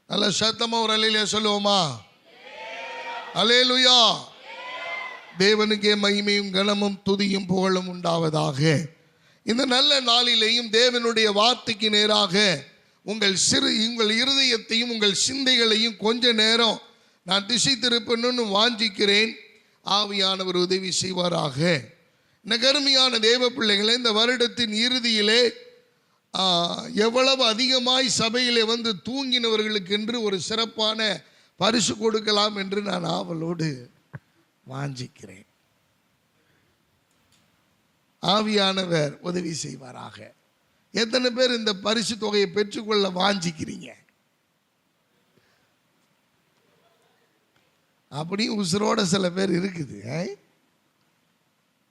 நல்ல சத்தமா ஒரு அல்லேலூயா சொல்லுவோமா? அல்லேலூயா. தேவனுக்கே மகிமையும் கனமும் துதியும் புகழும் உண்டாவதாக. இந்த நல்ல நாளிலேயும் தேவனுடைய வார்த்தைக்கு நேராக உங்கள் இருதயத்தையும் உங்கள் சிந்தைகளையும் கொஞ்ச நேரம் நான் திசை திருப்பணும்னு வாஞ்சிக்கிறேன். ஆவியானவர் உதவி செய்வாராக. நகருமையான தேவ பிள்ளைகளை, இந்த வருடத்தின் இறுதியிலே எவ்வளவு அதிகமாய் சபையிலே வந்து தூங்கினவர்களுக்கு என்று ஒரு சிறப்பான பரிசு கொடுக்கலாம் என்று நான் ஆவலோடு வாஞ்சிக்கிறேன். ஆவியானவர் உதவி செய்வாராக. எத்தனை பேர் இந்த பரிசு தொகையை பெற்றுக்கொள்ள வாஞ்சிக்கிறீங்க? அப்படியும் உசுரோட சில பேர் இருக்குது.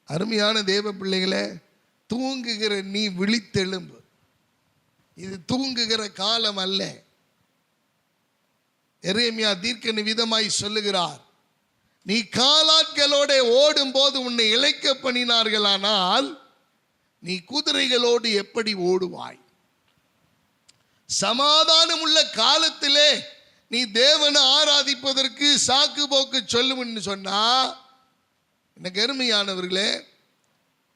அருமையான தேவ பிள்ளைகளை, தூங்குகிற நீ விழித்தெழும்பு. இது தூங்குகிற காலம் அல்ல. எரேமியா தீர்க்க விதமாய் சொல்லுகிறார், நீ காலாட்களோட ஓடும் போது உன்னை இளைக்க பண்ணினார்களானால் நீ குதிரைகளோடு எப்படி ஓடுவாய்? சமாதானம் உள்ள காலத்திலே நீ தேவனை ஆராதிப்பதற்கு சாக்கு போக்கு சொல்லும்னு சொன்னா, எனக்கு அருமையானவர்களே,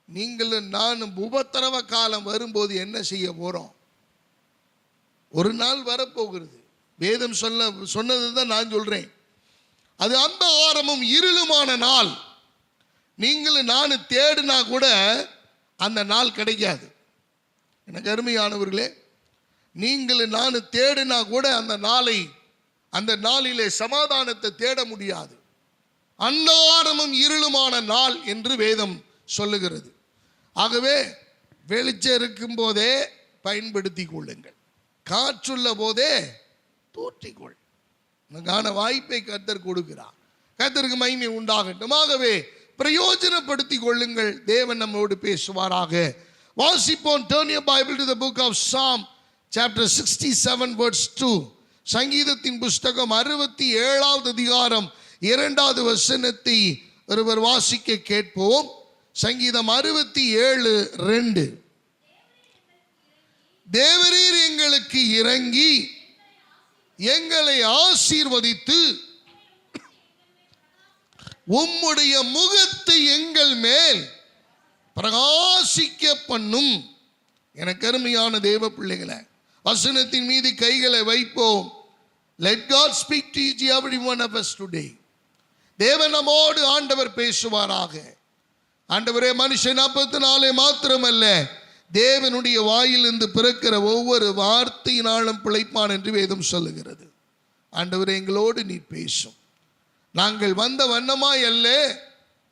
நீங்களும் நானும் உபத்திரவ காலம் வரும்போது என்ன செய்ய போறோம்? ஒரு நாள் வரப்போகிறது. வேதம் சொன்னது தான் நான் சொல்றேன். அது அந்தகாரமும் இருளுமான நாள். நீங்களும் நானும் தேடினா கூட அந்த நாள் கிடைக்காது. எனக்கு அருமையானவர்களே, நீங்களும் நானும் தேடினா கூட அந்த நாளிலே சமாதானத்தை தேட முடியாது. அந்தகாரமும் இருளுமான நாள் என்று வேதம் சொல்லுகிறது. ஆகவே வெளிச்சம் இருக்கும் போதே பயன்படுத்தி கொள்ளுங்கள், காற்றுள்ள போதே தூற்றிக்கொள். நமக்கான வாய்ப்பை கர்த்தர் கொடுக்கிறார். கர்த்தருக்கு மகிமை உண்டாகட்டும். ஆகவே பிரயோஜனப்படுத்தி கொள்ளுங்கள். தேவன் நம்மோடு பேசுவாராக. வாசிப்போம். Turn your Bible to the book of Psalm chapter 67 verse 2. சங்கீதத்தின் புஸ்தகம் 67வது அதிகாரம் 2வது வசனத்தை ஒருவர் வாசிக்க கேட்போம். சங்கீதம் 67:2. தேவரீர் எங்களுக்கு இறங்கி எங்களை ஆசீர்வதித்து உம்முடைய முகத்தை எங்கள் மேல் பிரகாசிக்க பண்ணும். எனக்கு அருமையான தேவ பிள்ளைகளை, வசனத்தின் மீது கைகளை வைப்போம். Let God speak to each every one of us today. தேவன் நம்மோடு ஆண்டவர் பேசுவாராக. ஆண்டவரே, மனுஷன் அப்பத்தினாலே மாத்திரமல்ல, தேவனுடைய வாயிலிருந்து பிறக்கிற ஒவ்வொரு வார்த்தையினாலும் பிழைப்பான் என்று வேதம் சொல்லுகிறது. ஆண்டவரே, எங்களோடு நீ பேசும். நாங்கள் வந்த வண்ணமாய் அல்ல,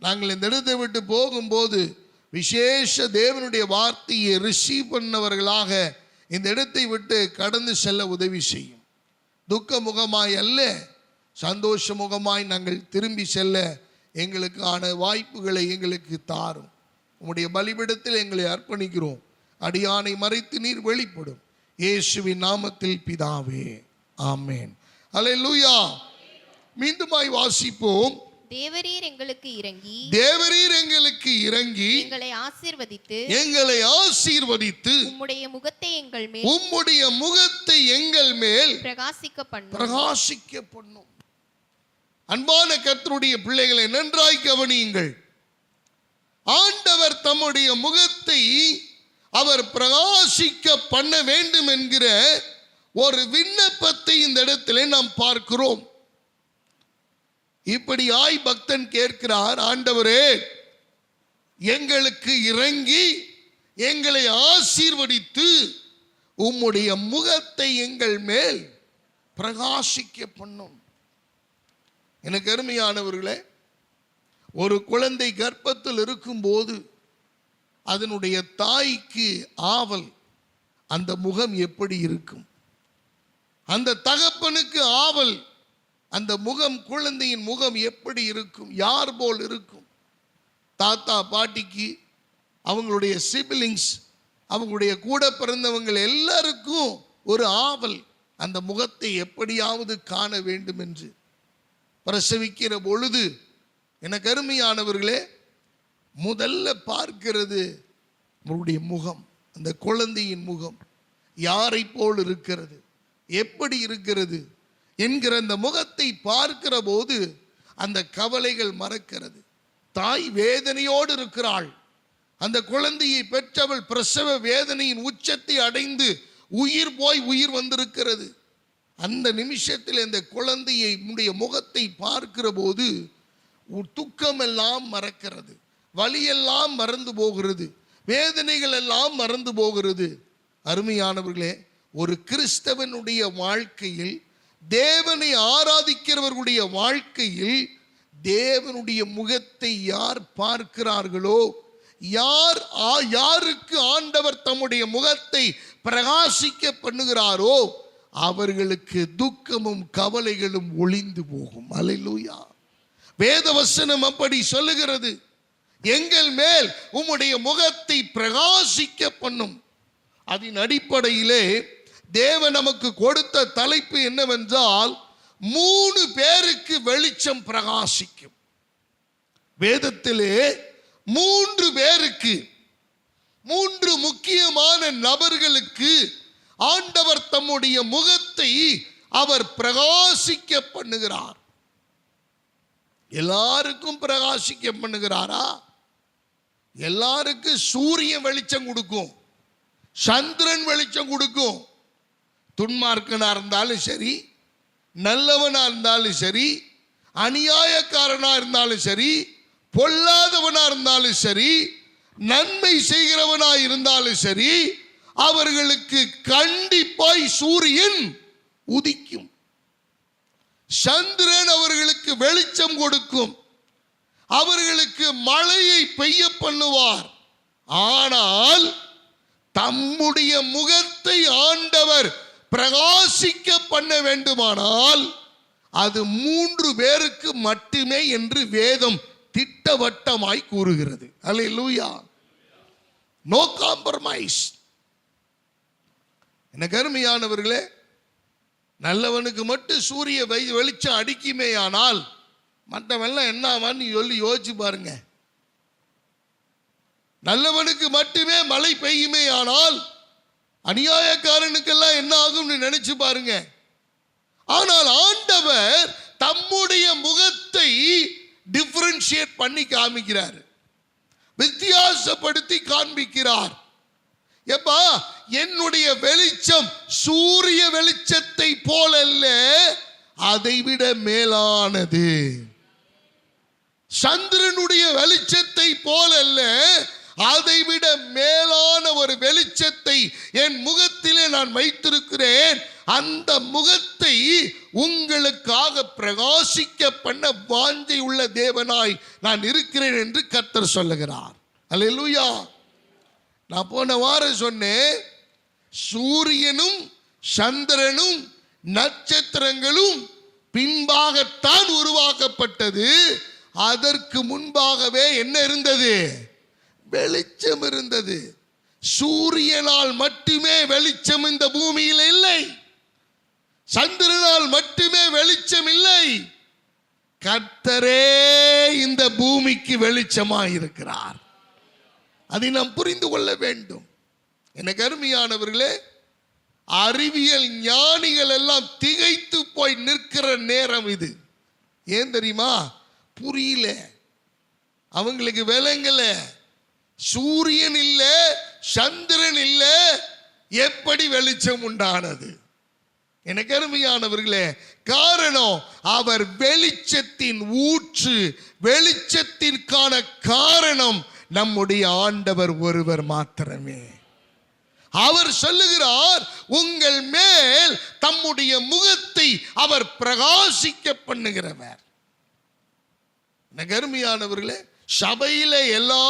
நாங்கள் இந்த இடத்தை விட்டு போகும்போது விசேஷ தேவனுடைய வார்த்தையை ரிசீவ் பண்ணவர்களாக இந்த இடத்தை விட்டு கடந்து செல்ல உதவி செய்யும். துக்க முகமாய் அல்ல, சந்தோஷ முகமாய் நாங்கள் திரும்பி செல்ல எங்களுக்கான வாய்ப்புகளை எங்களுக்கு தாரும். உம்முடைய பலிபீடத்தில் எங்களை அர்ப்பணிக்கிறோம். அடியானை மறைத்து நீர் வெளிப்படும். இயேசுவின் நாமத்தில் பிதாவே, ஆமென். அல்லேலூயா. மீண்டுமாய் வாசிப்போம். தேவரீர் எங்களுக்கு இறங்கி எங்களை ஆசீர்வதித்து உம்முடைய முகத்தை எங்கள் மேல் பிரகாசிக்க பண்ணும். அன்பான கர்த்தருடைய பிள்ளைகளை நன்றாய் கவனியுங்கள். ஆண்டவர் தம்முடைய முகத்தை அவர் பிரகாசிக்க பண்ண வேண்டும் என்கிற ஒரு விண்ணப்பத்தை இந்த இடத்திலே நாம் பார்க்கிறோம். இப்படியாய் பக்தன் கேட்கிறார், ஆண்டவரே எங்களுக்கு இறங்கி எங்களை ஆசீர்வதித்து உம்முடைய முகத்தை எங்கள் மேல் பிரகாசிக்க பண்ணும். எனக்கு அருமையானவர்களே, ஒரு குழந்தை கர்ப்பத்தில் இருக்கும்போது அதனுடைய தாய்க்கு ஆவல், அந்த முகம் எப்படி இருக்கும்? அந்த தகப்பனுக்கு ஆவல், அந்த முகம், குழந்தையின் முகம் எப்படி இருக்கும்? யார் போல் இருக்கும்? தாத்தா பாட்டிக்கு, அவங்களுடைய சிபிலிங்ஸ், அவங்களுடைய கூட பிறந்தவங்கள் எல்லாருக்கும் ஒரு ஆவல், அந்த முகத்தை எப்படியாவது காண வேண்டும் என்று. பிரசவிக்கிற பொழுது எனக்கு அருமையானவர்களே, முதல்ல பார்க்கிறது அவருடைய முகம். அந்த குழந்தையின் முகம் யாரை போல் இருக்கிறது? எப்படி இருக்கிறது? என்கிற அந்த முகத்தை பார்க்கிற போது அந்த கவலைகள் மறக்கிறது. தாய் வேதனையோடு இருக்கிறாள். அந்த குழந்தையை பெற்றவள் பிரசவ வேதனையின் உச்சத்தை அடைந்து உயிர் போய் உயிர் வந்திருக்கிறது. அந்த நிமிஷத்தில் இந்த குழந்தையை முகத்தை பார்க்கிற போது துக்கமெல்லாம் மறக்கிறது, வலியெல்லாம் மறந்து போகிறது, வேதனைகள் எல்லாம் மறந்து போகிறது. அருமையானவர்களே, ஒரு கிறிஸ்தவனுடைய வாழ்க்கையில், தேவனை ஆராதிக்கிறவர்களுடைய வாழ்க்கையில் தேவனுடைய முகத்தை யார் பார்க்கிறார்களோ, யாருக்கு ஆண்டவர் தம்முடைய முகத்தை பிரகாசிக்க பண்ணுகிறாரோ அவர்களுக்கு துக்கமும் கவலைகளும் ஒளிந்து போகும். அல்லேலூயா. வேதவசனம் அப்படி சொல்லுகிறது. எங்கள் மேல் உம்முடைய முகத்தை பிரகாசிக்க பண்ணும். அதன் அடிப்படையிலே தேவன் நமக்கு கொடுத்த தலைப்பு என்னவென்றால், 3 பேருக்கு வெளிச்சம் பிரகாசிக்கும். வேதத்திலே 3 பேருக்கு, 3 முக்கியமான நபர்களுக்கு ஆண்டவர் தம்முடைய முகத்தை அவர் பிரகாசிக்க பண்ணுகிறார். எல்லாருக்கும் பிரகாசிக்க பண்ணுகிறாரா? எல்லாருக்கும் சூரியன் வெளிச்சம் கொடுக்கும், சந்திரன் வெளிச்சம் கொடுக்கும். துன்மார்க்கனா இருந்தாலும் சரி, நல்லவனா இருந்தாலும் சரி, அநியாயக்காரனா இருந்தாலும் சரி, பொல்லாதவனா இருந்தாலும் சரி, நன்மை செய்கிறவனா இருந்தாலும் சரி, அவர்களுக்கு கண்டிப்பாய் சூரியன் உதிக்கும். சந்திரன் அவர்களுக்கு வெளிச்சம் கொடுக்கும், அவர்களுக்கு மழையை பெய்ய பண்ணுவார். ஆனால் தம்முடைய முகத்தை ஆண்டவர் பிரகாசிக்க பண்ண வேண்டுமானால் அது 3 பேருக்கு மட்டுமே என்று வேதம் திட்டவட்டமாய் கூறுகிறது. அல்லேலூயா. No compromise. எனக்கு அருமையானவர்களே, நல்லவனுக்கு மட்டும் சூரிய வெளிச்சம் அடிக்குமே ஆனால் மற்றவெல்லாம் என்ன ஆவான்னு சொல்லி யோசிச்சு பாருங்க. நல்லவனுக்கு மட்டுமே மழை பெய்யுமே ஆனால் அநியாயக்காரனுக்கெல்லாம் என்ன ஆகும்னு நினைச்சு பாருங்க. ஆனால் ஆண்டவர் தம்முடைய முகத்தை டிஃபரன்ஷியேட் பண்ணி காமிக்கிறார், வித்தியாசப்படுத்தி காண்பிக்கிறார். எப்பா, என்னுடைய வெளிச்சம் சூரிய வெளிச்சத்தை போலல்ல, அதைவிட மேலானது. சந்திரனுடைய வெளிச்சத்தை போலல்ல, அதைவிட மேலான ஒரு வெளிச்சத்தை என் முகத்திலே நான் வைத்திருக்கிறேன். அந்த முகத்தை உங்களுக்காக பிரகாசிக்க பண்ண வாஞ்சை உள்ள தேவனாய் நான் இருக்கிறேன் என்று கர்த்தர் சொல்லுகிறார். அல்லேலூயா. நான் போன வாரம் சொன்னேன், சூரியனும் சந்திரனும் நட்சத்திரங்களும் பின்பாகத்தான் உருவாக்கப்பட்டது. அதற்கு முன்பாகவே என்ன இருந்தது? வெளிச்சம் இருந்தது. சூரியனால் மட்டுமே வெளிச்சம் இந்த பூமியில் இல்லை, சந்திரனால் மட்டுமே வெளிச்சம் இல்லை. கர்த்தரே இந்த பூமிக்கு வெளிச்சமாய் இருக்கிறார். அதை நாம் புரிந்து கொள்ள வேண்டும். எனக்கு அருமையானவர்களே, அறிவியல் ஞானிகள் எல்லாம் திகைத்து போய் நிற்கிற நேரம் இது. ஏன் தெரியுமா? புரியல, அவங்களுக்கு விளங்கல. சூரியன் இல்ல, சந்திரன் இல்ல, எப்படி வெளிச்சம் உண்டானது? எனக்கு அருமையானவர்களே, காரணம் அவர் வெளிச்சத்தின் ஊற்று. வெளிச்சத்திற்கான காரணம் நம்முடைய ஆண்டவர் ஒருவர் மாத்திரமே. அவர் சொல்லுகிறார், உங்கள் மேல் தம்முடைய முகத்தை அவர் பிரகாசிக்க பண்ணுகிறவர். அருமையானவர்களே, சபையில எல்லா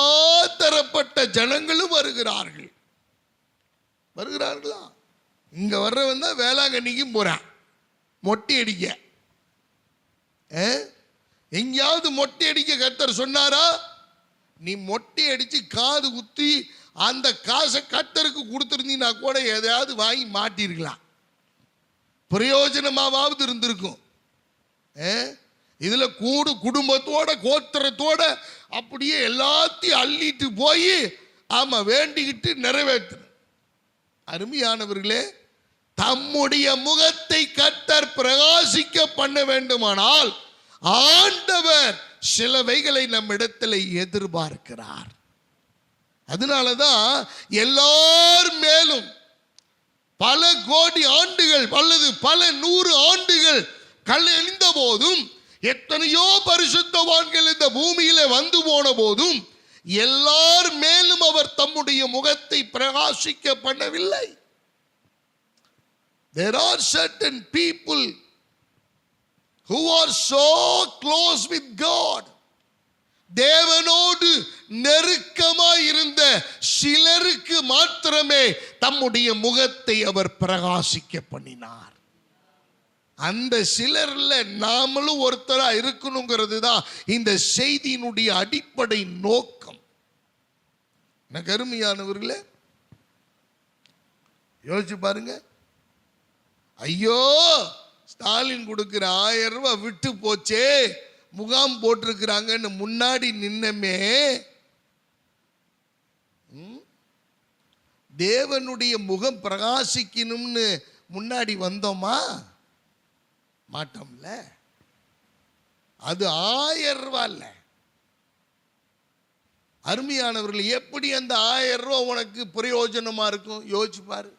தரப்பட்ட ஜனங்களும் வருகிறார்கள். வருகிறார்களா? இங்க வர்றவன் தான் வேளாங்கண்ணிக்கும் போறான் மொட்டை அடிக்க. எங்கேயாவது மொட்டை அடிக்க கர்த்தர் சொன்னாரா? நீ மொட்டை அடிச்சு காது குத்தி அந்த காசை கர்த்தருக்கு கொடுத்துருந்தீங்கன்னா கூட எதையாவது வாங்கி மாட்டிருக்கலாம், பிரயோஜனமாவது இருந்திருக்கும். இதுல குடும்பத்தோட கோத்திரத்தோட அப்படியே எல்லாத்தையும் அள்ளிட்டு போய் ஆமா வேண்டிக்கிட்டு நிறைவேற்று. அருமையானவர்களே, தம்முடைய முகத்தை கர்த்தர் பிரகாசிக்க பண்ண வேண்டுமானால் ஆண்டவர் சிலவைகளை நம்மிடத்தில் எதிர்பார்க்கிறார். அதனாலதான் எல்லார் மேலும் பல கோடி ஆண்டுகள் அல்லது பல 100 ஆண்டுகள் கல்லெறிந்த போதும், எத்தனையோ பரிசுத்தவான்கள் இந்த பூமியில வந்து போன போதும் எல்லார் மேலும் அவர் தம்முடைய முகத்தை பிரகாசிக்க பண்ணவில்லை. There are certain people who are so close with God. தேவனோடு நெருக்கமாய் இருந்த சிலருக்கு மாத்திரமே தம்முடைய முகத்தை அவர் பிரகாசிக்க பண்ணினார். அந்த சிலர்ல நாமளும் ஒருத்தரா இருக்கணுங்கிறது தான் இந்த செய்தியினுடைய அடிப்படை நோக்கம். எனக்கு அருமையானவர்களே, யோசிச்சு பாருங்க. ஐயோ, ஸ்டாலின் கொடுக்கிற 1000 ரூபாய் விட்டு போச்சே, முகாம் போட்டிருக்கிறாங்கன்னு முன்னாடி நின்னமே, தேவனுடைய முகம் பிரகாசிக்கணும்னு முன்னாடி வந்தோமா? மாட்டோம்ல. அது 1000 ரூபாய் இல்ல. அருமையானவர்கள், எப்படி அந்த 1000 ரூபாய் உனக்கு பிரயோஜனமா இருக்கும் யோசிச்சு பாரு.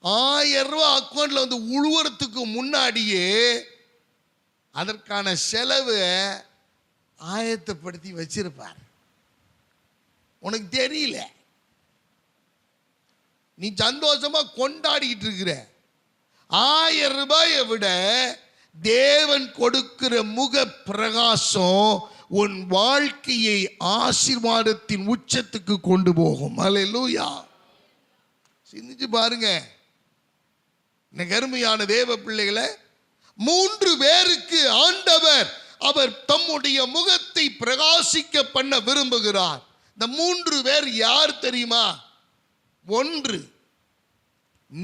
1000 ரூபாய் அக்கௌண்ட்ல வந்து உழுவுறதுக்கு முன்னாடியே அதற்கான செலவு ஆயத்தப்படுத்தி வச்சிருப்பார். உனக்கு தெரியல, நீ சந்தோஷமா கொண்டாடிட்டு இருக்கிற. 1000 ரூபாயை விட தேவன் கொடுக்கிற முக பிரகாசம் உன் வாழ்க்கையை ஆசீர்வாதத்தின் உச்சத்துக்கு கொண்டு போகும். அல்லேலூயா. சிந்திச்சு பாருங்க. அருமையான தேவ பிள்ளைகளை, 3 பேருக்கு ஆண்டவர் அவர் தம்முடைய முகத்தை பிரகாசிக்க பண்ண விரும்புகிறார். இந்த 3 பேர் யார் தெரியுமா? 1,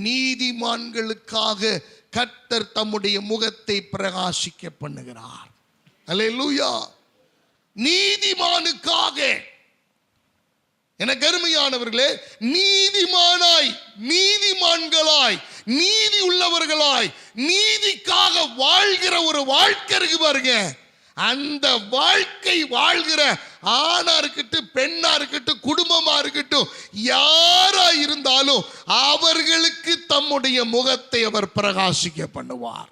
நீதிமான்களுக்காக கர்த்தர் தம்முடைய முகத்தை பிரகாசிக்க பண்ணுகிறார். அல்லேலூயா. நீதிமானுக்காக. எனக்கு அருமையானவர்களே, நீதிமானாய், நீதிமான்களாய், நீதி உள்ளவர்களாய், நீதிக்காக வாழ்கிற ஒரு வாழ்க்கை இருக்கு பாருங்க. அந்த வாழ்க்கை வாழ்கிற ஆணா இருக்கட்டும், பெண்ணா இருக்கட்டும், குடும்பமா இருக்கட்டும், யாரா இருந்தாலும் அவர்களுக்கு தம்முடைய முகத்தை அவர் பிரகாசிக்க பண்ணுவார்.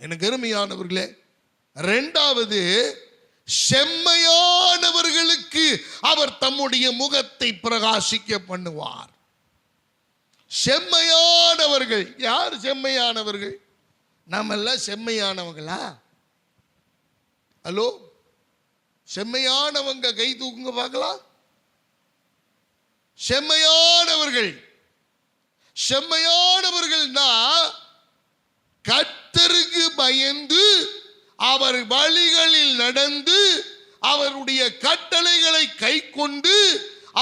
எனக்கு அருமையானவர்களே, 2வது, செம்மையானவர்களுக்கு அவர் தம்முடைய முகத்தை பிரகாசிக்க பண்ணுவார். செம்மையானவர்கள் யார்? செம்மையானவர்கள் நம்ம எல்லாம் செம்மையானவங்களா? ஹலோ, செம்மையானவங்க கை தூக்குங்க பார்க்கலாம். செம்மையானவர்கள், செம்மையானவர்கள்னா கர்த்தருக்கு பயந்து அவர் வழிகளில் நடந்து அவருடைய கட்டளைகளை கை கொண்டு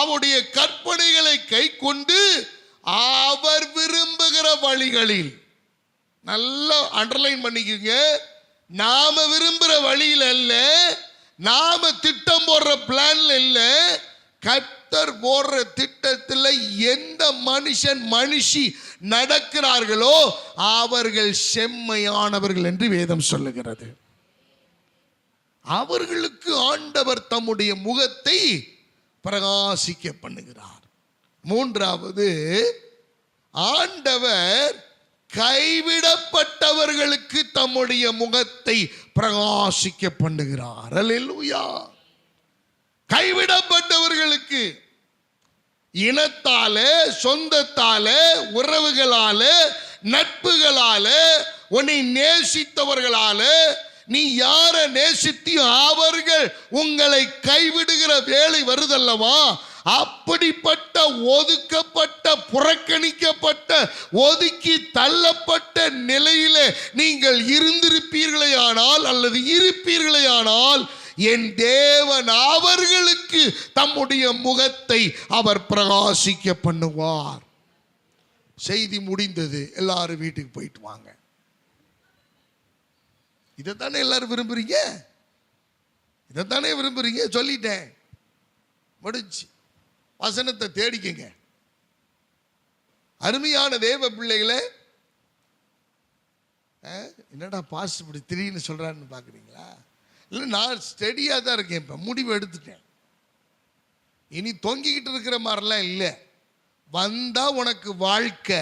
அவருடைய கற்பனைகளை கை கொண்டு அவர் விரும்புகிற வழிகளில், நல்லா அண்டர்லைன் பண்ணிக்கோங்க, நாம விரும்புகிற வழியில் அல்ல, நாம திட்டம் போடுற பிளான்ல இல்ல, கர்த்தர் போடுற திட்டத்தில் எந்த மனுஷன் மனுஷி நடக்கிறார்களோ அவர்கள் செம்மையானவர்கள் என்று வேதம் சொல்லுகிறது. அவர்களுக்கு ஆண்டவர் தம்முடைய முகத்தை பிரகாசிக்க பண்ணுகிறார். 3வது, ஆண்டவர் கைவிடப்பட்டவர்களுக்கு தம்முடைய முகத்தை பிரகாசிக்க பண்ணுகிறார். அல்லேலூயா. கைவிடப்பட்டவர்களுக்கு, இனத்தாலே, சொந்தத்தாலே, உறவுகளாலே, நட்புகளாலே, உன்னை நேசித்தவர்களாலே, நீ யாரை நேசித்தியோ அவர்கள் உங்களை கைவிடுகிற வேலை வருதல்லவா? அப்படிப்பட்ட ஒதுக்கப்பட்ட, புறக்கணிக்கப்பட்ட, ஒதுக்கி தள்ளப்பட்ட நிலையிலே நீங்கள் இருந்திருப்பீர்களே ஆனால் அல்லது இருப்பீர்களே ஆனால் என் தேவன் அவர்களுக்கு தம்முடைய முகத்தை அவர் பிரகாசிக்க பண்ணுவார். செய்தி முடிந்தது. எல்லாரும் வீட்டுக்கு போயிட்டு வாங்க. இதைத்தானே எல்லாரும் விரும்புறீங்க? இதைத்தானே விரும்புறீங்க? சொல்லிட்டேன், முடிஞ்சு. வசனத்தை தேடிக்கங்க. அருமையான தேவ பிள்ளைகளே, என்னடா பாஸ் இப்படி திடீர்னு சொல்றான்னு பாக்குறீங்களா? இல்லை, நான் ஸ்டெடியாக தான் இருக்கேன். இப்போ முடிவு எடுத்துட்டேன். இனி தொங்கிக்கிட்டு இருக்கிற மாதிரிலாம் இல்லை. வந்தா உனக்கு வாழ்க்கை,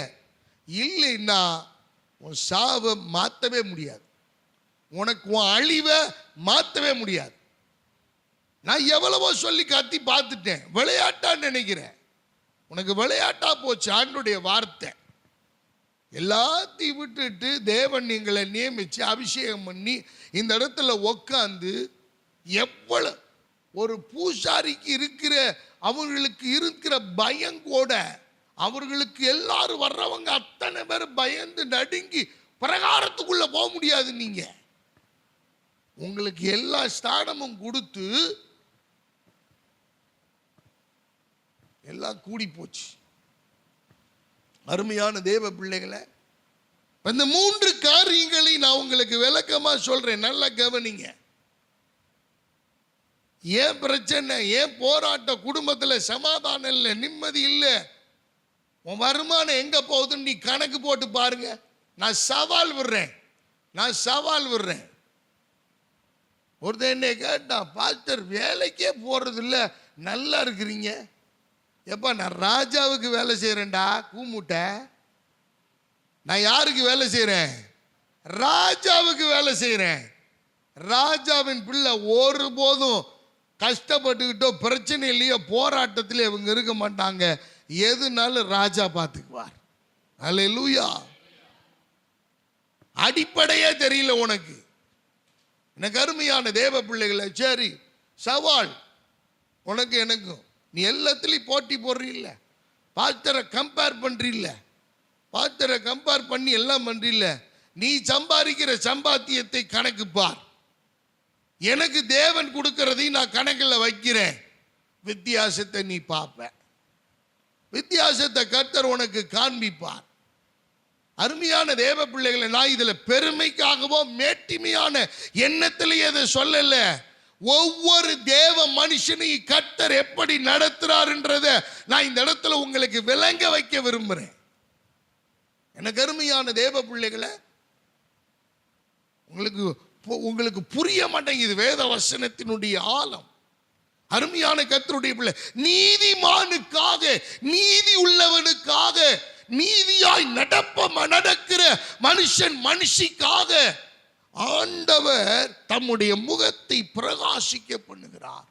இல்லைன்னா உன் சாவை மாற்றவே முடியாது, உனக்கு உன் அழிவை மாற்றவே முடியாது. நான் எவ்வளவோ சொல்லி கத்தி பார்த்துட்டேன். விளையாட்டான்னு நினைக்கிறேன். உனக்கு விளையாட்டா போச்சு ஆண்டுடைய வார்த்தை. எல்லாத்தையும் விட்டுட்டு தேவன் எங்களை நியமிச்சு அபிஷேகம் பண்ணி இந்த இடத்துல உட்காந்து, எவ்வளவு ஒரு பூசாரிக்கு இருக்கிற அவர்களுக்கு இருக்கிற பயங்கோட, அவர்களுக்கு எல்லாரும் வர்றவங்க அத்தனை பேர் பயந்து நடுங்கி பிரகாரத்துக்குள்ள போக முடியாது. நீங்க உங்களுக்கு எல்லா ஸ்தானமும் கொடுத்து எல்லாம் கூடி போச்சு. அருமையான தேவ பிள்ளைகளை, இந்த 3 காரியங்களை நான் உங்களுக்கு விளக்கமா சொல்றேன், நல்லா கவனிங்க. ஏன் பிரச்சனை, ஏன் போராட்டம், குடும்பத்தில் சமாதானம் இல்லை, நிம்மதி இல்லை, உன் வருமானம் எங்க போகுதுன்னு நீ கணக்கு போட்டு பாருங்க. நான் சவால் விடுறேன். ஒருத்தன் என்னை கேட்டான், பாஸ்டர் வேலைக்கே போறது இல்லை, நல்லா இருக்கிறீங்க. எப்ப நான் ராஜாவுக்கு வேலை செய்யறேன்டா கூமுட்ட. நான் யாருக்கு வேலை செய்யறேன்? ராஜாவுக்கு வேலை செய்யறேன். ராஜாவின் பிள்ளை ஒருபோதும் கஷ்டப்பட்டுக்கிட்டோ பிரச்சனை இல்லையோ போராட்டத்தில் இவங்க இருக்க மாட்டாங்க. எதுனாலும் ராஜா பார்த்துக்குவார். அல்லேலூயா. அடிப்படையே தெரியல உனக்கு. எனக்கு அருமையான தேவ பிள்ளைகளை, சரி சவால் உனக்கு எனக்கும். நீ எல்லாத்துலேயும் போட்டி போடுறீல்ல, பாஸ்டரை கம்பேர் பண்றீல்ல, பாஸ்டரை கம்பேர் பண்ணி எல்லாம் பண்றீல்ல. நீ சம்பாதிக்கிற சம்பாத்தியத்தை கணக்கு பார். எனக்கு தேவன் கொடுக்கறதையும் நான் கணக்கில் வைக்கிறேன். வித்தியாசத்தை நீ பார்ப்ப. வித்தியாசத்தை கர்த்தர் உனக்கு காண்பிப்பார். அருமையான தேவ பிள்ளைகளை, நான் இதுல பெருமைக்காகவோ மேட்டிமையான எண்ணத்திலேயே அதை சொல்லல. ஒவ்வொரு தேவ மனுஷனையும் கர்த்தர் எப்படி நடத்துறாருன்றத நான் இந்த இடத்துல உங்களுக்கு விளங்க வைக்க விரும்புறேன். எனக்கு அருமையான தேவ பிள்ளைகளை, உங்களுக்கு புரிய மாட்டேங்குது வேத வசனத்தினுடைய ஆழம். அருமையான கர்த்தருடைய பிள்ளை, நீதிமானுக்காக, நீதி உள்ளவனுக்காக, நீதியாய் நடக்கிற மனுஷன் மனுஷிக்காக ஆண்டவர் தம்முடைய முகத்தை பிரகாசிக்க பண்ணுகிறார்.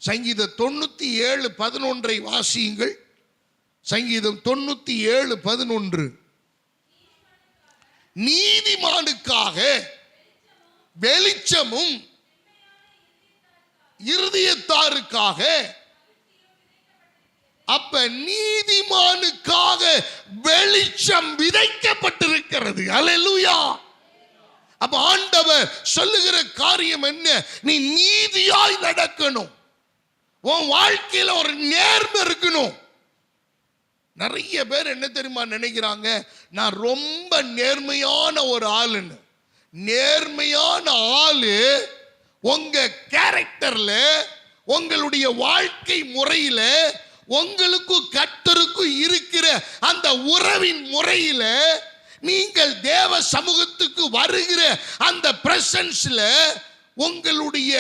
சங்கீதம் 97:11 வாசியுங்கள். சங்கீதம் 97:11. நீதிமானுக்காக வெளிச்சமும் இருதயத்தாருக்காக. அப்ப நீதிமானுக்காக வெளிச்சம் விதைக்கப்பட்டிருக்கிறது. அல்லேலூயா. அப்ப ஆண்டவர் சொல்லுகிற காரியம் என்ன? நீ நீதியாய் நடக்கணும். உன் வாழ்க்கையில ஒரு நேர்மை இருக்கணும். நிறைய பேர் என்ன தெரியுமா நினைக்கிறாங்க, நான் ரொம்ப நேர்மையான ஒரு ஆளுன்னு. நேர்மையான ஆளு உங்க கேரக்டர்ல, உங்களுடைய வாழ்க்கை முறையில, உங்களுக்கும் கர்த்தருக்கும் இருக்கிற அந்த உறவின் முறையில, நீங்கள் தேவ சமூகத்துக்கு வருகிற அந்த பிரசன்ஸ்ல உங்களுடைய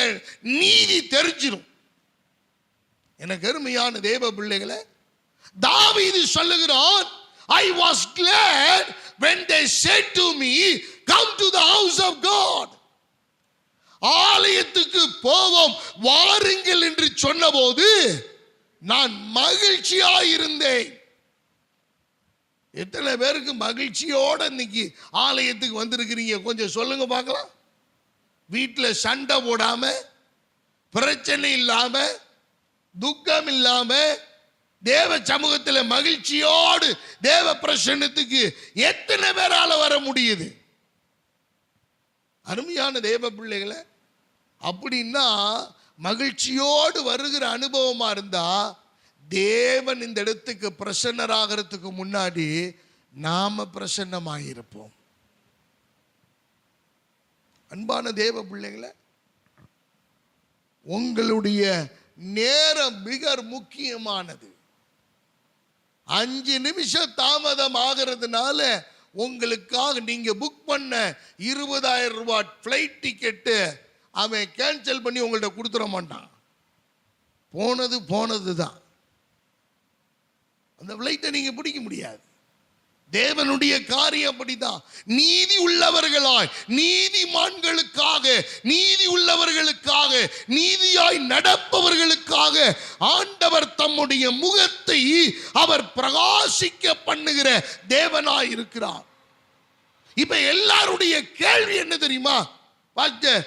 நீதி தெரிஞ்சிடும். எனக்கு அருமையான தேவ பிள்ளைகளை, தாவீது சொல்லுகிறான், I was glad when they said to me, come to the house of God. ஆலயத்துக்கு போவோம் வாருங்கள் என்று சொன்னபோது நான் மகிழ்ச்சியாயிருந்தேன். எத்தனை பேருக்கு மகிழ்ச்சியோட இன்னைக்கு ஆலயத்துக்கு வந்திருக்கிறீங்க? கொஞ்சம் சொல்லுங்க பார்க்கலாம். வீட்டில் சண்டை போடாம, பிரச்சனை இல்லாம, துக்கம் இல்லாம, தேவ சமூகத்தில் மகிழ்ச்சியோடு தேவ பிரசன்னத்துக்கு எத்தனை பேரால வர முடியுது? அருமையான தேவ பிள்ளைகளை, அப்படின்னா மகிழ்ச்சியோடு வருகிற அனுபவமா இருந்தா, தேவன் இந்த இடத்துக்கு பிரசன்னராகிறதுக்கு முன்னாடி நாம பிரசன்னமாயிருப்போம். அன்பான தேவ பிள்ளைகளை, உங்களுடைய நேரம் மிக முக்கியமானது. 5 நிமிஷம் தாமதம் ஆகிறதுனால உங்களுக்காக நீங்க புக் பண்ண 20,000 ரூபாய் ஃப்ளைட் டிக்கெட்டு அவன் கேன்சல் பண்ணி உங்கள்கிட்ட கொடுத்துட மாட்டான். போனது தான். அந்த ஃப்ளைட்டை நீங்க பிடிக்க முடியாது. தேவனுடைய காரியம் அப்படிதான். நீதி உள்ளவர்களாய், நீதிமான்களுக்காக, நீதி உள்ளவர்களுக்காக, நீதியாய் நடப்பவர்களுக்காக ஆண்டவர் தம்முடைய முகத்தை அவர் பிரகாசிக்க பண்ணுகிற தேவனாய் இருக்கிறார். இப்ப எல்லாருடைய கேள்வி என்ன தெரியுமா? பாஸ்டர்,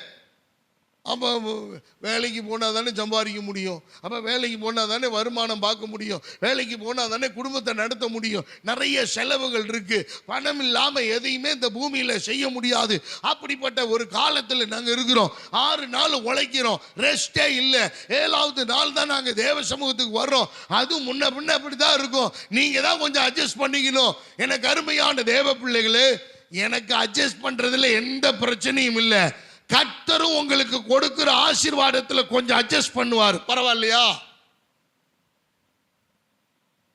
அப்போ வேலைக்கு போனால் தானே சம்பாதிக்க முடியும், அப்போ வேலைக்கு போனால் தானே வருமானம் பார்க்க முடியும், வேலைக்கு போனால் தானே குடும்பத்தை நடத்த முடியும், நிறைய செலவுகள் இருக்கு, பணம் இல்லாமல் எதையுமே இந்த பூமியில் செய்ய முடியாது. அப்படிப்பட்ட ஒரு காலத்தில் நாங்கள் இருக்கிறோம். 6 நாள் உழைக்கிறோம், ரெஸ்டே இல்லை. 7வது நாள் தான் நாங்கள் தேவ சமூகத்துக்கு வர்றோம். அதுவும் முன்ன பின்ன அப்படி தான் இருக்கும். நீங்கள் தான் கொஞ்சம் அட்ஜஸ்ட் பண்ணிக்கணும். எனக்கு அருமையான தேவ பிள்ளைகளே, எனக்கு அட்ஜஸ்ட் பண்ணுறதுல எந்த பிரச்சனையும் இல்லை. கர்த்தரும் உங்களுக்கு கொடுக்கிற ஆசீர்வாதத்தில் கொஞ்சம் அட்ஜஸ்ட் பண்ணுவார். பரவாயில்லையா?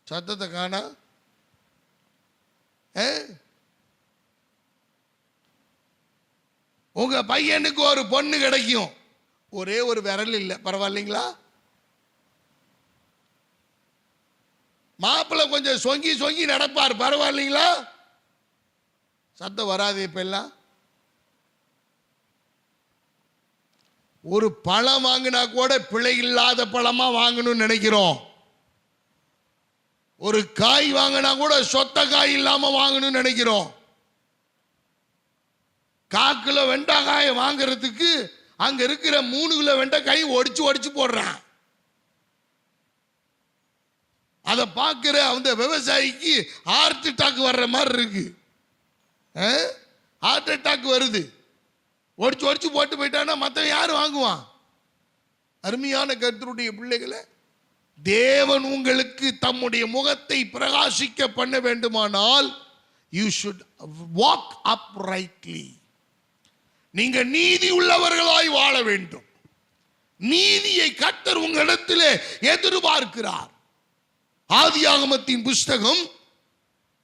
சத்தத்தை காணா? உங்க பையனுக்கு ஒரு பொண்ணு கிடைக்கும், ஒரே ஒரு விரல் இல்லை, பரவாயில்லைங்களா? மாப்பிள்ளை கொஞ்சம் சொங்கி சொங்கி நடப்பார், பரவாயில்லைங்களா? சத்தம் வராது. இப்ப எல்லாம் ஒரு பழம் வாங்கினா கூட பிழை இல்லாத பழமா வாங்கணும்னு நினைக்கிறோம். ஒரு காய் வாங்கினா கூட சொத்த காய் இல்லாம வாங்கணும்னு நினைக்கிறோம். 1/4 கிலோ வெண்டைக்காயை வாங்குறதுக்கு அங்க இருக்கிற 3 கிலோ வெண்டைக்காயை ஒடிச்சு போடுறான். அதை பார்க்கிற அந்த விவசாயிக்கு ஹார்ட் அட்டாக் வர்ற மாதிரி இருக்கு. ஹார்ட் அட்டாக் வருது. ஒடிச்சு போட்டு போயிட்டானா மற்ற யார் வாங்குவான்? அருமையான கர்த்தருடைய பிள்ளைகளை, தேவன் உங்களுக்கு தம்முடைய முகத்தை பிரகாசிக்க பண்ண வேண்டுமானால் you should walk uprightly. நீங்க நீதி உள்ளவர்களாய் வாழ வேண்டும். நீதியை கர்த்தர் உங்களிடத்திலே எதிர்பார்க்கிறார். ஆதியாகமத்தின் புஸ்தகம்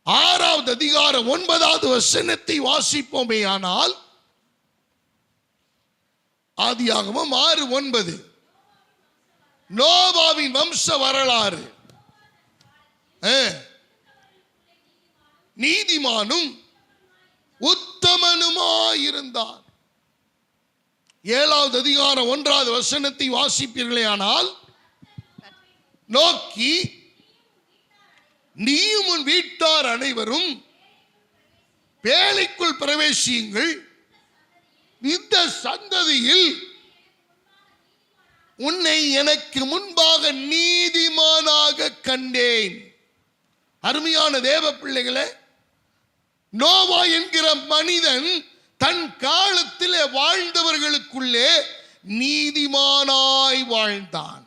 6வது அதிகாரம் 9வது வசனத்தை வாசிப்போமே ஆனால், ஆதியாகமம் 6:9 நோவாவின் வம்ச வரலாறு. நீதிமானும் உத்தமனுமாயிருந்தான். 7வது அதிகாரம் 1வது வசனத்தை வாசிப்பீர்களே ஆனால், நோக்கி நீயும் உன் வீட்டார் அனைவரும் பேழைக்குள் பிரவேசியுங்கள், இந்த சந்ததியில் உன்னை எனக்கு முன்பாக நீதிமானாக கண்டேன். அருமையான தேவ பிள்ளைகளே, நோவா என்கிற மனிதன் தன் காலத்திலே வாழ்ந்தவர்களுக்குள்ளே நீதிமானாய் வாழ்ந்தான்.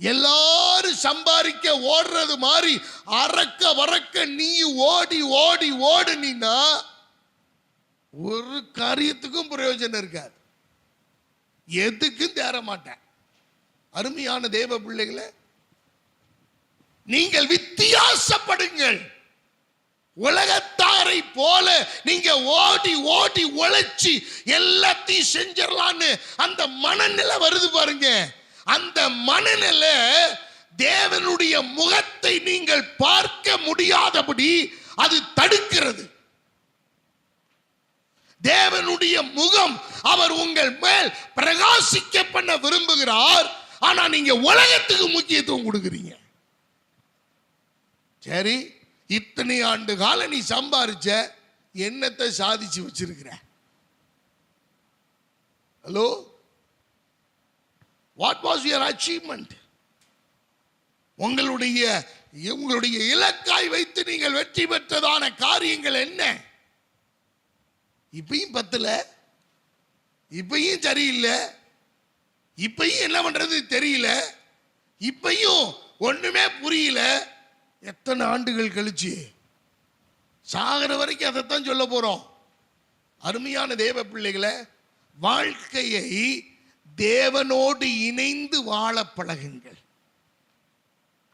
எல்லாரும் சம்பாதிக்க ஓடுறது மாதிரி அறக்க வரக்க நீ ஓடி ஓடி ஓடுனா ஒரு காரியத்துக்கும் பிரயோஜனம் இருக்காது. எதுக்கும் தேர மாட்டேன். அருமையான தேவ பிள்ளைகளே, நீங்கள் வித்தியாசப்படுங்கள். உலகத்தாரை போல நீங்க ஓடி ஓடி உழைச்சி எல்லாத்தையும் செஞ்சிடலான்னு அந்த மனநிலை வருது பாருங்க. அந்த மனநிலை தேவனுடைய முகத்தை நீங்கள் பார்க்க முடியாதபடி அது தடுக்கிறது. தேவனுடைய முகம் அவர் உங்கள் மேல் பிரகாசிக்க பண்ண விரும்புகிறார். ஆனா நீங்க உலகத்துக்கு முக்கியத்துவம் கொடுக்கிறீங்க. சரி, இத்தனை ஆண்டு காலம் நீ சம்பாதிச்ச என்னத்தை சாதிச்சு வச்சிருக்கிற? Hello, what was your achievement? உங்களுடைய இலக்காய் வைத்து நீங்கள் வெற்றி பெற்றதான காரியங்கள் என்ன? இப்பயும் பத்தல, இப்பயும் சரியில்லை, இப்பயும் என்ன பண்றது தெரியல, இப்பயும் ஒண்ணுமே புரியல. எத்தனை ஆண்டுகள் கழிச்சு சாகிற வரைக்கும் அதைத்தான் சொல்ல போறோம். அருமையான தேவ பிள்ளைகளை, வாழ்க்கையை தேவனோடு இணைந்து வாழ பழகுங்கள்.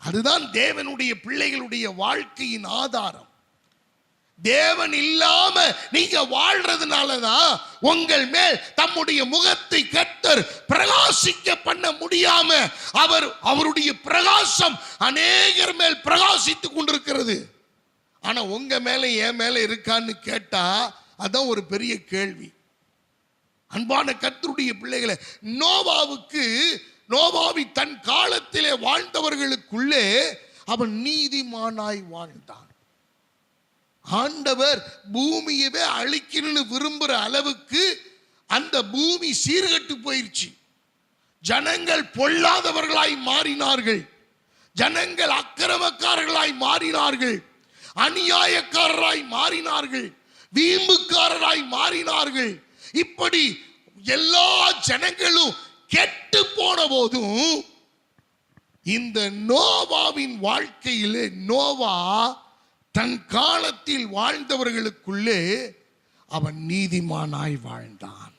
அதுதான் தேவனுடைய பிள்ளைகளுடைய வாழ்க்கையின் ஆதாரம். தேவன் இல்லாம நீங்க வாழ்றதுனாலதான் உங்கள் மேல் தம்முடைய முகத்தை கர்த்தர் பிரகாசிக்க பண்ண முடியாம அவருடைய பிரகாசம் அநேகர் மேல் பிரகாசித்துக் கொண்டிருக்கிறது. ஆனா உங்க மேல என் மேல இருக்கான்னு கேட்டா அதான் ஒரு பெரிய கேள்வி. அன்பான கர்த்தருடைய பிள்ளைகளை, நோவாவி தன் காலத்திலே வாழ்ந்தவர்களுக்குள்ளே அவன் நீதிமானாய் வாழ்ந்தான். ஆண்டவர் பூமியவே அழிக்கணும்னு விரும்புற அளவுக்கு அந்த பூமி சீர்கட்டு போயிடுச்சு. ஜனங்கள் பொல்லாதவர்களாய் மாறினார்கள், ஜனங்கள் அக்கிரமக்காரர்களாய் மாறினார்கள், அநியாயக்காரராய் மாறினார்கள், வீம்புக்காரராய் மாறினார்கள். இப்படி எல்லா ஜனங்களும் கெட்டு போன போதும் இந்த நோவாவின் வாழ்க்கையிலே நோவா தன் காலத்தில் வாழ்ந்தவர்களுக்குள்ளே அவன் நீதிமானாய் வாழ்ந்தான்.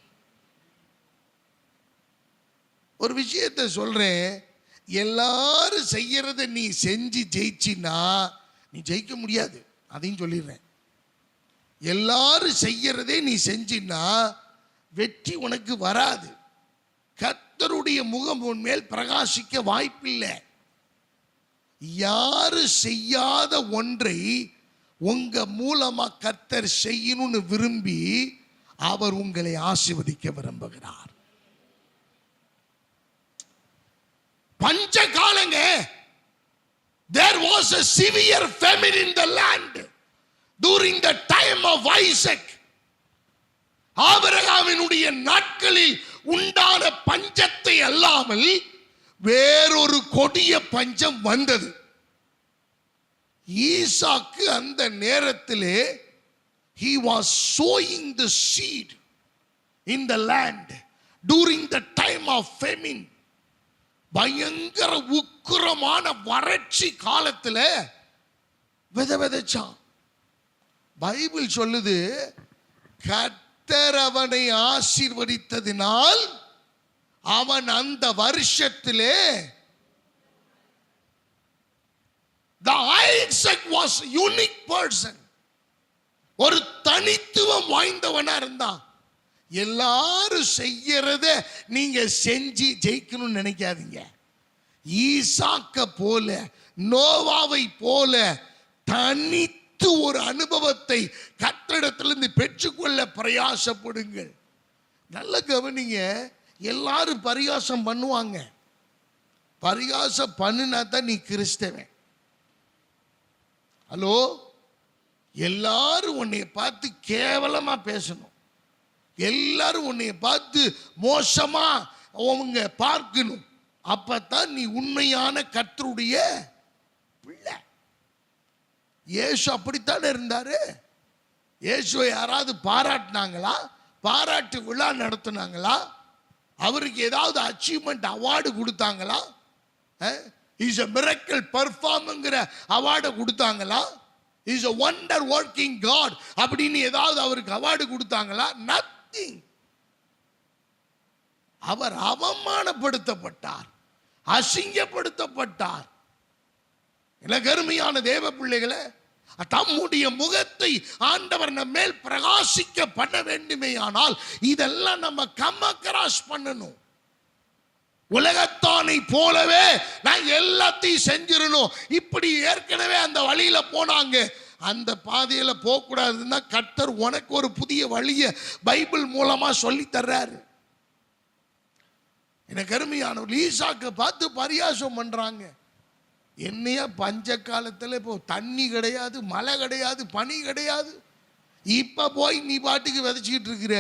ஒரு விஷயத்தை சொல்றேன், எல்லாரும் செய்யறத நீ செஞ்சு ஜெயிச்சினா நீ ஜெயிக்க முடியாது. அதையும் சொல்லிடுறேன். எல்லாரும் செய்யறதே நீ செஞ்சினா வெற்றி உனக்கு வராது. கர்த்தருடைய முகம் உன் மேல் பிரகாசிக்க வாய்ப்பில்லை. யாரு செய்யாத ஒன்றை உங்க மூலமா கர்த்தர் செய்யணும்னு விரும்பி அவர் உங்களை ஆசீர்வதிக்க விரும்புகிறார். பஞ்ச காலங்க. There was a severe famine in the land during the time of Isaac. ஆபிரகாமினுடைய நாட்களில் உண்டான பஞ்சத்தை அல்லாமல் வேறொரு கொடிய பஞ்சம் வந்தது. ஈசாக்கு அந்த நேரத்திலே he was sowing the seed in the land during the time of famine. பயங்கர உக்கிரமான வறட்சி காலத்துல விதைச்சான். பைபிள் சொல்லுது, கர்த்தர் அவனை ஆசீர்வதித்ததினால் அவன் அந்த வருஷத்திலே the Isaac was unique person, ஒரு தனித்துவம் வாய்ந்தவனா இருந்தான். எல்லாரும் செய்யறத நீங்க செஞ்சு ஜெயிக்கணும்னு நினைக்காதீங்க. ஈசாக்க போல நோவாவை போல தனித்து ஒரு அனுபவத்தை கர்த்தரிடத்திலிருந்து பெற்றுக்கொள்ள பிரயாசப்படுங்கள். நல்ல கவனிங்க, எல்லாரும் பரிகாசம் பண்ணுவாங்க. பரிகாசம் பண்ணுனா தான் நீ கிறிஸ்தவன். ஹலோ, எல்லாரும் உன்னை பார்த்து கேவலமா பேசணும், எல்லாரும் உன்னை பார்த்து மோசமா அவங்க பார்க்கணும். அப்பதான் நீ உண்மையான கர்த்தருடைய பிள்ளை. இயேசு அப்படித்தான் இருந்தாரு. இயேசுவை யாராவது பாராட்டினாங்களா? பாராட்டு விழா நடத்தினாங்களா? அவருக்கு ஏதாவது அச்சீவ்மெண்ட் அவார்டு கொடுத்தாங்களா? இஸ் a miracle performங்கிற அவார்டு கொடுத்தாங்களா? Is a wonder working God அப்படின்னு ஏதாவது அவருக்கு அவார்டு கொடுத்தாங்களா? நத்திங். அவர் அவமானப்படுத்தப்பட்டார், அசிங்கப்படுத்தப்பட்டார். எனக்கு அருமையான தேவ பிள்ளைகளை, தம்முடைய முகத்தை ஆண்டவர் நம்ம மேல் பிரகாசிக்க பண்ண வேண்டுமே ஆனால் இதெல்லாம் நம்ம கம்மக்கராஸ் பண்ணணும். உலகத்தானை போலவே நான் எல்லாத்தையும் செஞ்சிடணும், இப்படி ஏற்கனவே அந்த வழியில போனாங்க, அந்த பாதையில போக கூடாதுன்னா கர்த்தர் உனக்கு ஒரு புதிய வழியை பைபிள் மூலமா சொல்லி தர்றாரு. எனக்கு அருமையானவர், ஈசாக்க பார்த்து பரியாசம் பண்றாங்க. என்னையா பஞ்ச காலத்துல இப்போ தண்ணி கிடையாது, மழை கிடையாது, பனி கிடையாது, இப்ப போய் நீ பாட்டுக்கு விதைச்சிக்கிட்டு இருக்கிற.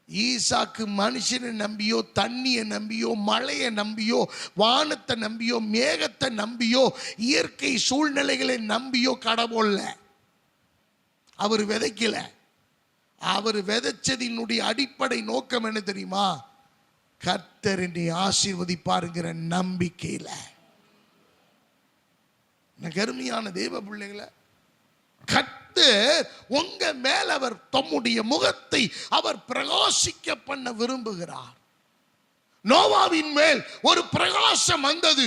ஈசாக்கு மனுஷனை நம்பியோ, தண்ணியை நம்பியோ, மழையை நம்பியோ, வானத்தை நம்பியோ, மேகத்தை நம்பியோ, இயற்கை சூழ்நிலைகளை நம்பியோ கடவுள்ல அவர் விதைக்கல. அவர் விதைச்சதினுடைய அடிப்படை நோக்கம் என்ன தெரியுமா? கர்த்தர் என்னை ஆசீர்வதிப்பாருங்கிற நம்பிக்கையில. கருமையான தேவ பிள்ளைகளை, கர்த்தர் உங்க மேல் அவர் தம்முடைய முகத்தை அவர் பிரகாசிக்க பண்ண விரும்புகிறார். நோவாவின் மேல் ஒரு பிரகாசம் வந்தது.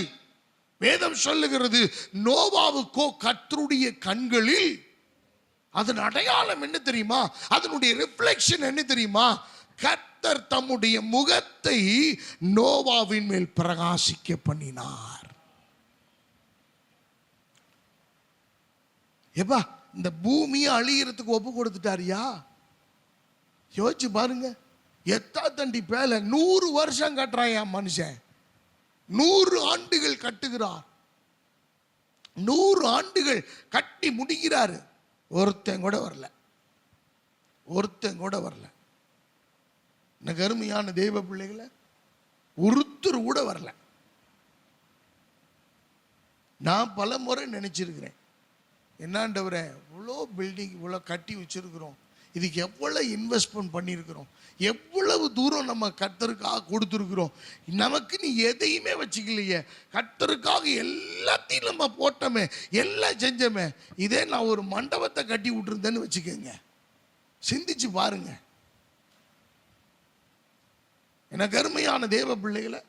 வேதம் சொல்லுகிறது, நோவாவுக்கோ கர்த்தருடைய கண்களில் அதன் அடையாளம் என்ன தெரியுமா? அதனுடைய ரிஃப்ளெக்ஷன் என்ன தெரியுமா? கர்த்தர் தம்முடைய முகத்தை நோவாவின் மேல் பிரகாசிக்க பண்ணினார். எப்பா, இந்த பூமியை அழியறதுக்கு ஒப்பு கொடுத்துட்டாரியா? யோசிச்சு பாருங்க. எத்தா தண்டி பேல 100 வருஷம் கட்டுறான் மனுஷன். 100 ஆண்டுகள் கட்டுகிறார். 100 ஆண்டுகள் கட்டி முடிக்கிறாரு. ஒருத்தன் கூட வரல. ஒருத்தன் கூட வரல. எனக்கு அருமையான தெய்வ பிள்ளைகளை, ஒருத்தர் கூட வரல. நான் பல முறை நினைச்சிருக்கிறேன், என்னாண்டவரே, இவ்வளோ பில்டிங் இவ்வளோ கட்டி வச்சிருக்கிறோம், இதுக்கு எவ்வளோ இன்வெஸ்ட்மெண்ட் பண்ணியிருக்கிறோம், எவ்வளவு தூரம் நம்ம கர்த்தருக்காக கொடுத்துருக்குறோம், நமக்கு நீ எதையுமே வச்சுக்கலையே, கர்த்தருக்காக எல்லாத்தையும் நம்ம போட்டோமே, எல்லாம் செஞ்சோமே, இதே நான் ஒரு மண்டபத்தை கட்டி விட்டுருந்தேன்னு வச்சுக்கோங்க, சிந்திச்சு பாருங்க. எனக்கு அருமையான தேவ பிள்ளைகளை,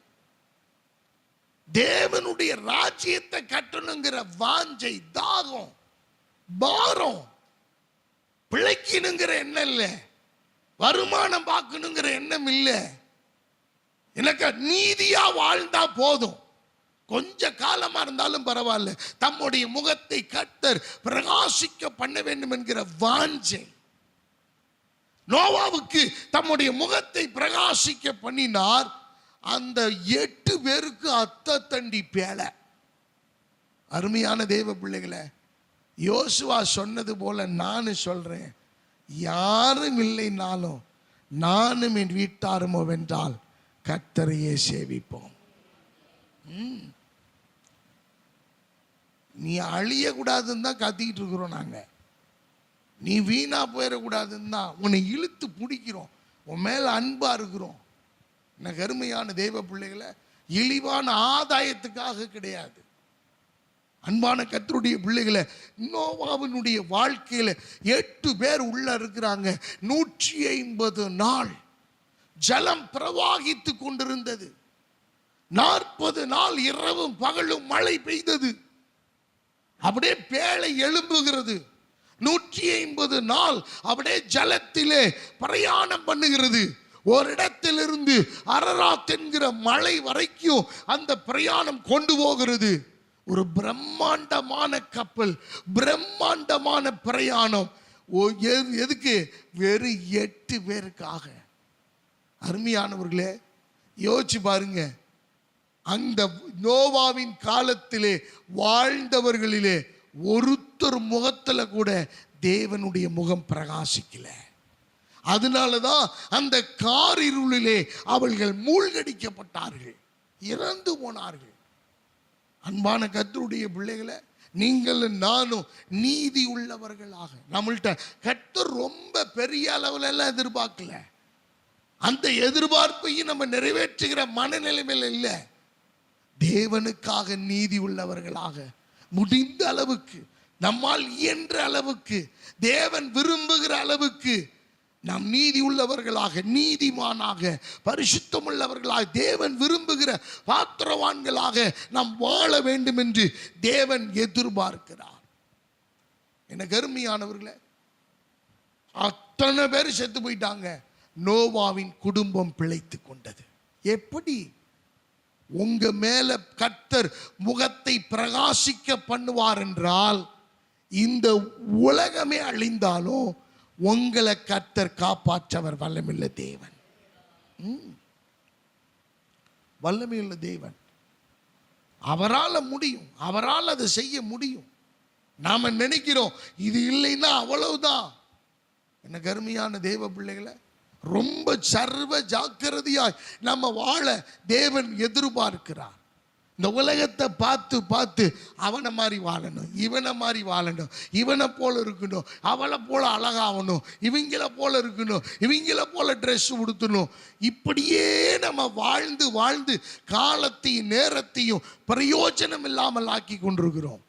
தேவனுடைய ராஜ்யத்தை கட்டணுங்கிற வாஞ்சை, தாகம், பாரம், பிழைக்கணுங்கிற எண்ணம் இல்லை, வருமானம் பார்க்கணுங்கிற எண்ணம் இல்லை. எனக்கு நீதியா வாழ்ந்தா போதும், கொஞ்ச காலமா இருந்தாலும் பரவாயில்ல, தம்முடைய முகத்தை கர்த்தர் பிரகாசிக்க பண்ண வேண்டும் என்கிற வாஞ்சை. நோவாவுக்கு தம்முடைய முகத்தை பிரகாசிக்க பண்ணினார். அந்த 8 பேருக்கு அத்த தண்டி பேலை. அருமையான தேவ பிள்ளைகளை, யோசுவா சொன்னது போல நான் சொல்றேன், யாரும் இல்லைனாலும் நானும் என் வீட்டாரும் வென்றால் கர்த்தரையே சேவிப்போம். நீ அழியக்கூடாதுன்னு தான் கத்திக்கிட்டு இருக்கிறோம் நாங்க. நீ வீணா போயிடக்கூடாதுன்னு தான் உன்னை இழுத்து பிடிக்கிறோம், உன் மேல அன்பா இருக்கிறோம். எனக்கு அருமையான தெய்வ பிள்ளைகளை, இழிவான ஆதாயத்துக்காக கிடையாது. அன்பான கர்த்தருடைய பிள்ளைகளை, நோவாவினுடைய வாழ்க்கையில 8 பேர் உள்ள இருக்கிறாங்க. 150 நாள் ஜலம் பிரவாகித்து கொண்டிருந்தது. 40 நாள் இரவும் பகலும் மழை பெய்தது. அப்படியே பேழை எழும்புகிறது. 150 நாள் அப்படியே ஜலத்திலே பிரயாணம் பண்ணுகிறது. ஒரு இடத்திலிருந்து அரராத் என்கிற மலை வரைக்கும் அந்த பிரயாணம் கொண்டு போகிறது. ஒரு பிரம்மாண்டமான கப்பல், பிரம்மாண்டமான பிரயாணம். எதுக்கு? வெறும் 8 பேருக்காக. அருமையானவர்களே, யோசிச்சு பாருங்க. அந்த நோவாவின் காலத்திலே வாழ்ந்தவர்களிலே ஒருத்தர் முகத்துல கூட தேவனுடைய முகம் பிரகாசிக்கல. அதனாலதான் அந்த காரிருளிலே அவர்கள் மூழ்கடிக்கப்பட்டார்கள், இறந்து போனார்கள். அன்பான கர்த்தருடைய பிள்ளைகளை, நீங்கள் நானும் நீதி உள்ளவர்களாக, நம்மள்ட்ட கர்த்தர் ரொம்ப பெரிய அளவுல எல்லாம் எதிர்பார்க்கல. அந்த எதிர்பார்ப்பையும் நம்ம நிறைவேற்றுகிற மனநிலைமையில் இல்லை. தேவனுக்காக நீதி உள்ளவர்களாக, முடிந்த அளவுக்கு, நம்மால் இயன்ற அளவுக்கு, தேவன் விரும்புகிற அளவுக்கு நாம் நீதி உள்ளவர்களாக, நீதிமானாக, பரிசுத்தம் உள்ளவர்களாக, தேவன் விரும்புகிற பாத்திரவான்களாக நாம் வாழ வேண்டும் என்று தேவன் எதிர்பார்க்கிறார். எனக்கு அருமையானவர்களே, அத்தனை பேர் செத்து போயிட்டாங்க. நோவாவின் குடும்பம் பிழைத்து கொண்டது. எப்படி? உங்க மேல கர்த்தர் முகத்தை பிரகாசிக்க பண்ணுவார் என்றால், இந்த உலகமே அழிந்தாலும் உங்களை கர்த்தர் காப்பாற்றவர் வல்லமையுள்ள தேவன். வல்லமையுள்ள தேவன். அவரால் முடியும், அவரால் அதை செய்ய முடியும். நாம நினைக்கிறோம் இது இல்லைன்னா அவ்வளவுதான். எனக்கு அருமையான தேவ பிள்ளைகளை, ரொம்ப சர்வ ஜாக்கிரதையாய் நம்ம வாழ தேவன் எதிர்பார்க்கிறார். இந்த உலகத்தை பார்த்து பார்த்து அவனை மாதிரி வாழணும், இவனை மாதிரி வாழணும், இவனை போல இருக்கணும், அவளை போல அழகாகணும், இவங்கள போல இருக்கணும், இவங்கள போல ட்ரெஸ் உடுத்தணும், இப்படியே நம்ம வாழ்ந்து வாழ்ந்து காலத்தையும் நேரத்தையும் பிரயோஜனம் இல்லாமல் ஆக்கி கொண்டிருக்கிறோம்.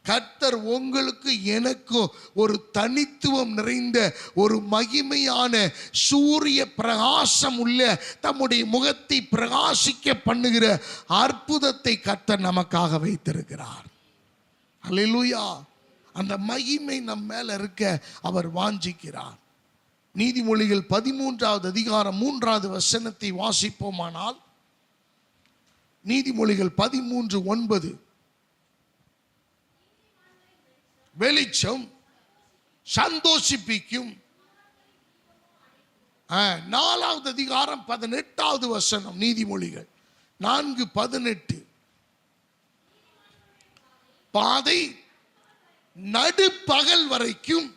கர்த்தர் உங்களுக்கு எனக்கும் ஒரு தனித்துவம் நிறைந்த ஒரு மகிமையான சூரிய பிரகாசம் உள்ள தம்முடைய முகத்தை பிரகாசிக்க பண்ணுகிற அற்புதத்தை கர்த்தர் நமக்காக வைத்திருக்கிறார். அல்லேலூயா. அந்த மகிமை நம் மேல இருக்க அவர் வாஞ்சிக்கிறார். நீதிமொழிகள் 13வது அதிகாரம் 3வது வசனத்தை வாசிப்போமானால், நீதிமொழிகள் 13:9, வெளிச்சம் சந்தோஷிப்பிக்கும். 4வது அதிகாரம் 18வது வசனம், நீதிமொழிகள் 4:18, பாதை நடுப்பகல் வரைக்கும்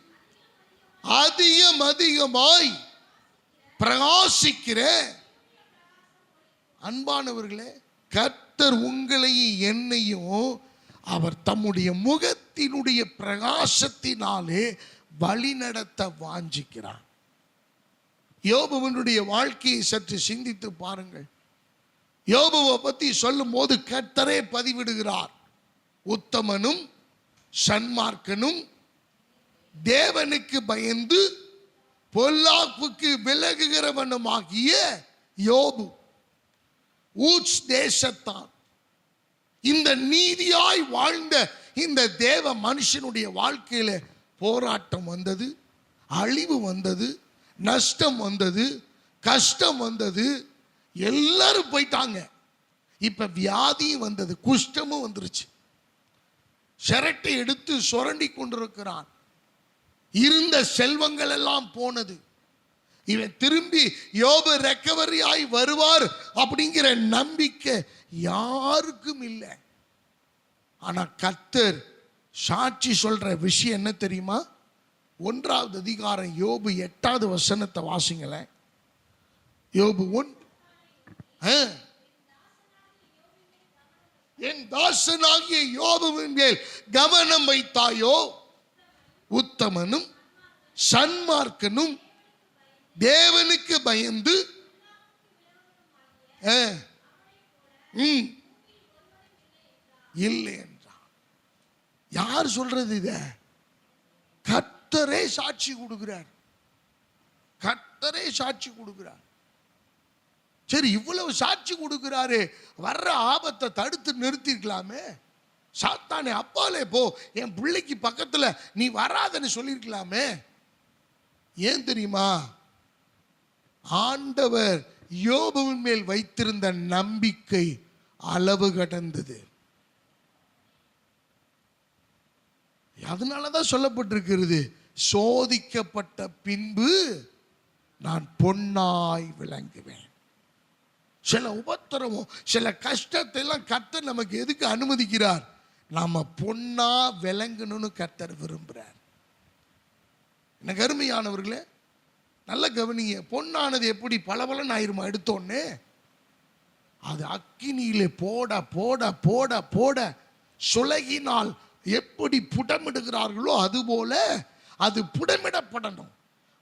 அதிகமாய் பிரகாசிக்கிற. அன்பானவர்களே, கர்த்தர் உங்களையும் என்னையும் அவர் தம்முடைய முகத்தினுடைய பிரகாசத்தினாலே வழிநடத்த வாஞ்சிக்கிறார். யோபுவினுடைய வாழ்க்கையை சற்று சிந்தித்து பாருங்கள். யோபுவை பற்றி சொல்லும் போது கர்த்தரே பதிவிடுகிறார், உத்தமனும் சன்மார்க்கனும் தேவனுக்கு பயந்து பொல்லாப்புக்கு விலகுகிறவனுமாகிய யோபு ஊட்ஸ் தேசத்தான். இந்த நீதியாய் வாழ்ந்த இந்த தேவ மனுஷனுடைய வாழ்க்கையில போராட்டம் வந்தது, அழிவு வந்தது, நஷ்டம் வந்தது, கஷ்டம் வந்தது, எல்லாரும் போயிட்டாங்க. இப்ப வியாதியும் வந்தது, குஷ்டமும் வந்துருச்சு. சிரட்டை எடுத்து சுரண்டி கொண்டிருக்கிறான். இருந்த செல்வங்கள் எல்லாம் போனது. இவன் திரும்பி யோபு ரெக்கவரி ஆகி வருவார் அப்படிங்கிற நம்பிக்கை யாருக்கும் இல்லை. ஆனா கர்த்தர் சாட்சி சொல்ற விஷயம் என்ன தெரியுமா? 1வது அதிகாரம் யோபு 8வது வசனத்தை வாசிங்களேன். யோபு 1, என் தாசனாகிய யோபுவின் மேல் கவனம் வைத்தாயோ, உத்தமனும் சன்மார்க்கனும் தேவனுக்கு பயந்து இல்லை என்றான். யார் சொல்றது? இத கர்த்தரே சாட்சி கொடுக்கிறார். கர்த்தரே சாட்சி கொடுக்கிறார். சரி, இவ்வளவு சாட்சி கொடுக்கிறாரு, வர்ற ஆபத்தை தடுத்து நிறுத்திருக்கலாமே. சாத்தானே அப்பாலே போ, என் பிள்ளைக்கு பக்கத்துல நீ வராதன்னு சொல்லியிருக்கலாமே. ஏன் தெரியுமா? ஆண்டவர் யோபுவின் மேல் வைத்திருந்த நம்பிக்கை அளவு கடந்தது. அதனாலதான் சொல்லப்பட்டிருக்கிறது, சோதிக்கப்பட்ட பின்பு நான் பொன்னாய் விளங்குவேன். சில உபத்திரமும் சில கஷ்டத்தை எல்லாம் கர்த்தர் நமக்கு எதுக்கு அனுமதிக்கிறார்? நாம பொன்னா விளங்கணும்னு கர்த்தர் விரும்புறார். எனக்கு அருமையானவர்களே, நல்ல கவனிங்க. பொன்னானது எப்படி பளபளன்னு ஆயிருமா? எடுத்தோன்னே அது அக்கினியிலே போட போட போட போட சுலகினால் எப்படி புடமிடுகிறார்களோ அதுபோல அது புடமிடப்படணும்.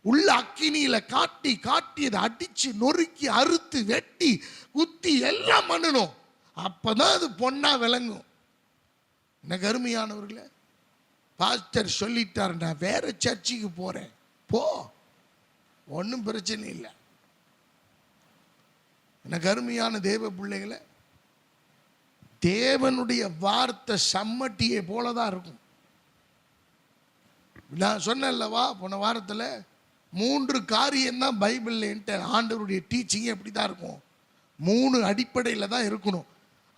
உள்ள அக்கினியில காட்டி காட்டி அதை அடிச்சு நொறுக்கி அறுத்து வெட்டி குத்தி எல்லாம் பண்ணணும். அப்பதான் அது பொன்னா விளங்கும். எனக்கு அருமையானவர்களே, பாஸ்டர் சொல்லிட்டார், நான் வேற சர்ச்சுக்கு போறேன், போ, ஒன்றும் பிரச்சனை இல்லை. எனக்கு அருமையான தேவ பிள்ளைகளை, தேவனுடைய வார்த்தை சம்மட்டியை போலதான் இருக்கும். நான் சொன்னேன்லவா போன வாரத்தில், 3 காரியம் தான் பைபிள் ஆண்டவருடைய டீச்சிங் எப்படி தான் இருக்கும், 3 அடிப்படையில் தான் இருக்கணும்.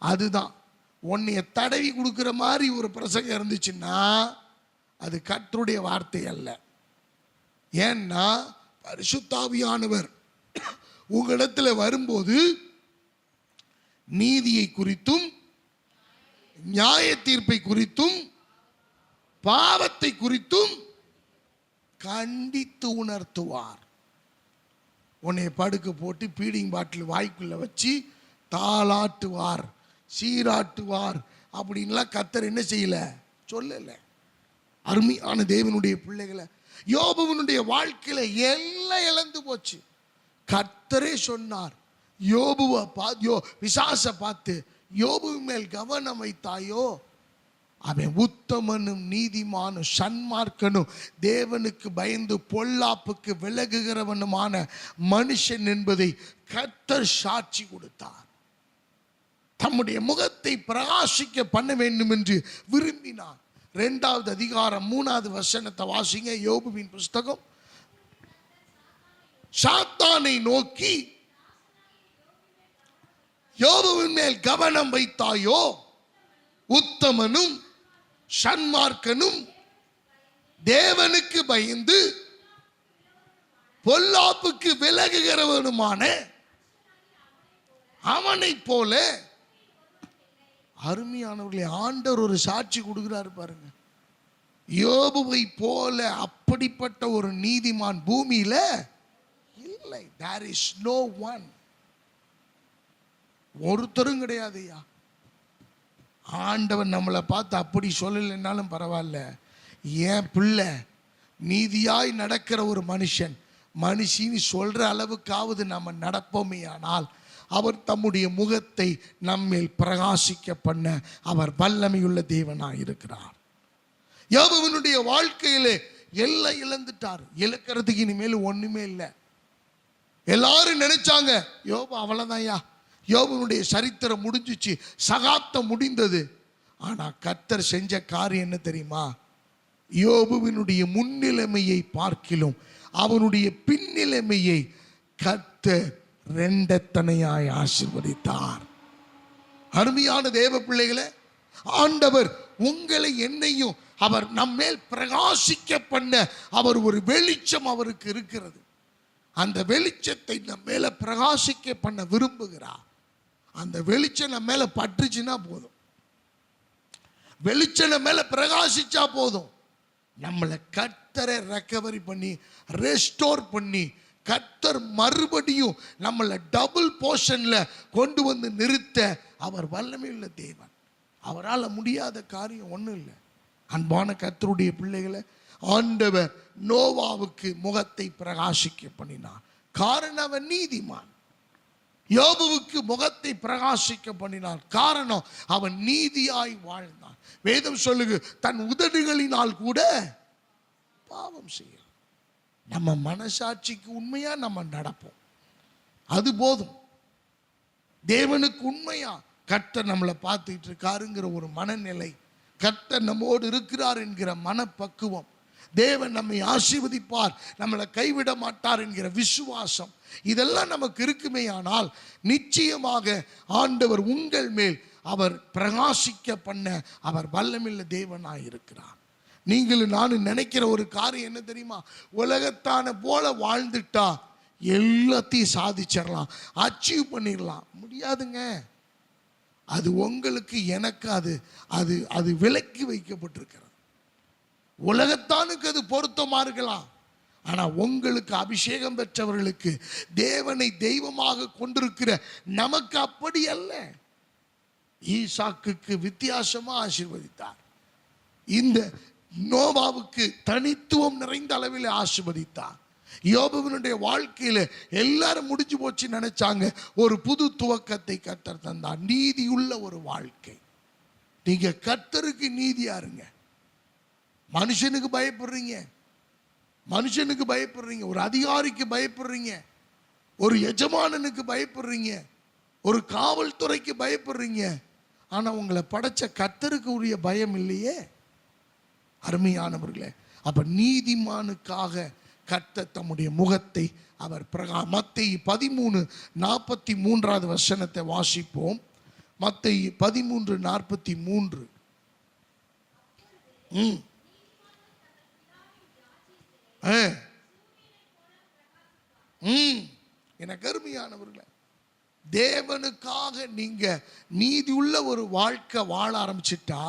அதுதான் உன்னைய தடவி கொடுக்குற மாதிரி ஒரு பிரசங்கம் இருந்துச்சுன்னா அது கர்த்தருடைய வார்த்தை அல்ல. ஏன்னா பரிசுத்தாவியானவர் உங்களிடத்தில் வரும்போது நீதியை குறித்தும் நியாய தீர்ப்பை குறித்தும் பாவத்தை குறித்தும் கண்டித்து உணர்த்துவார். உன்னை படுக்க போட்டு பீடிங் பாட்டில் வாய்க்குள்ள வச்சு தாளாட்டுவார், சீராட்டுவார் அப்படின்லாம் கர்த்தர் என்ன செய்யல, சொல்லல. அருமையான தேவனுடைய பிள்ளைகளை, யோபுவினுடைய வாழ்க்கையில எல்லாம் இழந்து போச்சு. கர்த்தரே சொன்னார், யோபுவை பிசாசை பார்த்து, யோபுவின் மேல் கவனம் வைத்தாயோ, அவன் உத்தமனும் நீதிமானும் சன்மார்க்கனும் தேவனுக்கு பயந்து பொல்லாப்புக்கு விலகுகிறவனுமான மனுஷன் என்பதை கர்த்தர் சாட்சி கொடுத்தார். தம்முடைய முகத்தை பிரகாசிக்க பண்ண வேண்டும் என்று விரும்பினார். 2வது அதிகாரம் 3வது வசனத்தை வாசிங்க. யோபுவின் புஸ்தகம். சாத்தானை நோக்கி, யோபுவின் மேல் கவனம் வைத்தாயோ, உத்தமனும் சன்மார்க்கனும் தேவனுக்கு பயந்து பொல்லாப்புக்கு விலகுகிறவனுமான அவனை போல. அருமையானவர்களே, ஆண்டவர் ஒரு சாட்சி கொடுக்கிறார் பாருங்க. யோபுவை போல அப்படிப்பட்ட ஒரு நீதிமான் பூமியில இல்லை. there is no one. ஒருத்தரும் கிடையாது ஐயா. ஆண்டவர் நம்மளை பார்த்து அப்படி சொல்லலைன்னாலும் பரவாயில்ல, என் பிள்ளை நீதியாய் நடக்கிற ஒரு மனுஷின்னு சொல்ற அளவுக்காவது நம்ம நடப்போமே ஆனால் அவர் தம்முடைய முகத்தை நம்மேல் பிரகாசிக்க பண்ண அவர் வல்லமையுள்ள தேவனாய் இருக்கிறார். யோபுவினுடைய வாழ்க்கையிலே எல்லாம் இழந்துட்டார். இழக்கிறதுக்கு இனிமேல் ஒண்ணுமே இல்லை. எல்லாரும் நினைச்சாங்க யோபு அவ்வளவுதான்யா, யோபுவினுடைய சரித்திரம் முடிஞ்சிச்சு, சகாப்தம் முடிந்தது. ஆனா கர்த்தர் செஞ்ச காரியம் என்ன தெரியுமா? யோபுவினுடைய முன்னிலைமையை பார்க்கிலும் அவனுடைய பின்னிலைமையை கர்த்தர் 2 தனையாய் ஆசீர்வதித்தார். அருமையான தேவ பிள்ளைகளே, ஆண்டவர் உங்களை என்னையும் அவர் நம்மேல் பிரகாசிக்க பண்ண அவர் ஒரு வெளிச்சம் அவருக்கு இருக்கிறது. அந்த வெளிச்சத்தை நம்ம மேல பிரகாசிக்க பண்ண விரும்புகிறார். அந்த வெளிச்சம் நம்ம மேல பற்றுச்சுன்னா போதும், வெளிச்சம் நம்ம மேல பிரகாசிச்சா போதும், நம்மளை கர்த்தரை ரெக்கவரி பண்ணி ரெஸ்டோர் பண்ணி கர்த்தர் மறுபடியும் நம்மளை டபுள் போர்ஷன்ல கொண்டு வந்து நிறுத்த அவர் வல்லமையுள்ள தேவன். அவரால் முடியாத காரியம் ஒன்றும் இல்லை. அன்பான கர்த்தருடைய பிள்ளைகளை, ஆண்டவர் நோவாவுக்கு முகத்தை பிரகாசிக்க பண்ணினார். காரணம் அவன் நீதிமான். யோபுவுக்கு முகத்தை பிரகாசிக்க பண்ணினார். காரணம் அவன் நீதியாய் வாழ்ந்தான். வேதம் சொல்லுது, தன் உதடுகளினால் கூட பாவம் செய்ய. நம்ம மனசாட்சிக்கு உண்மையா நம்ம நடப்போம், அது போதும். தேவனுக்கு உண்மையா கர்த்தர் நம்மளை பார்த்துட்டு இருக்காருங்கிற ஒரு மனநிலை, கர்த்தர் நம்மோடு இருக்கிறார் என்கிற மனப்பக்குவம், தேவன் நம்மை ஆசீர்வதிப்பார், நம்மளை கைவிட மாட்டார் என்கிற விசுவாசம், இதெல்லாம் நமக்கு இருக்குமே ஆனால் நிச்சயமாக ஆண்டவர் உங்கள் மேல் அவர் பிரகாசிக்க பண்ண அவர் வல்லமையுள்ள தேவனாய் இருக்கிறார். நீங்களும் நானும் நினைக்கிற ஒரு காரியம் என்ன தெரியுமா? உலகத்தான போல வாழ்ந்துட்டா எல்லாத்தையும் சாதிச்சிடலாம், அச்சீவ் பண்ணிடலாம். முடியாதுங்க. அது உங்களுக்கு எனக்கு அது அது அது விலக்கி வைக்கப்பட்டிருக்கிறது. உலகத்தானுக்கு அது பொருத்தமா இருக்கலாம், ஆனா உங்களுக்கு அபிஷேகம் பெற்றவர்களுக்கு, தேவனை தெய்வமாக கொண்டிருக்கிற நமக்கு அப்படி அல்ல. ஈசாக்குக்கு வித்தியாசமா ஆசீர்வதித்தார். இந்த நோவாவுக்கு தனித்துவம் நிறைந்த அளவில் ஆசீர்வதித்தார். யோபுவினுடைய வாழ்க்கையில எல்லாரும் முடிஞ்சு போச்சு நினைச்சாங்க, ஒரு புது துவக்கத்தை கர்த்தர் தந்தார். நீதியுள்ள ஒரு வாழ்க்கை. நீங்க கர்த்தருக்கு நீதியா இருங்க. மனுஷனுக்கு பயப்படுறீங்க, மனுஷனுக்கு பயப்படுறீங்க, ஒரு அதிகாரிக்கு பயப்படுறீங்க, ஒரு எஜமானனுக்கு பயப்படுறீங்க, ஒரு காவல்துறைக்கு பயப்படுறீங்க, ஆனா உங்களை படைச்ச கர்த்தருக்கு உரிய பயம் இல்லையே. அருமையானவர்களே, அப்ப நீதிமானுக்காக கர்த்தர் தம்முடைய முகத்தை அவர் மத்தேயு 13:43 வசனத்தை வாசிப்போம். மத்தேயு 13:43. எனக்கு அருமையானவர்களே, தேவனுக்காக நீங்க நீதி உள்ள ஒரு வாழ்க்கை வாழ ஆரம்பிச்சிட்டா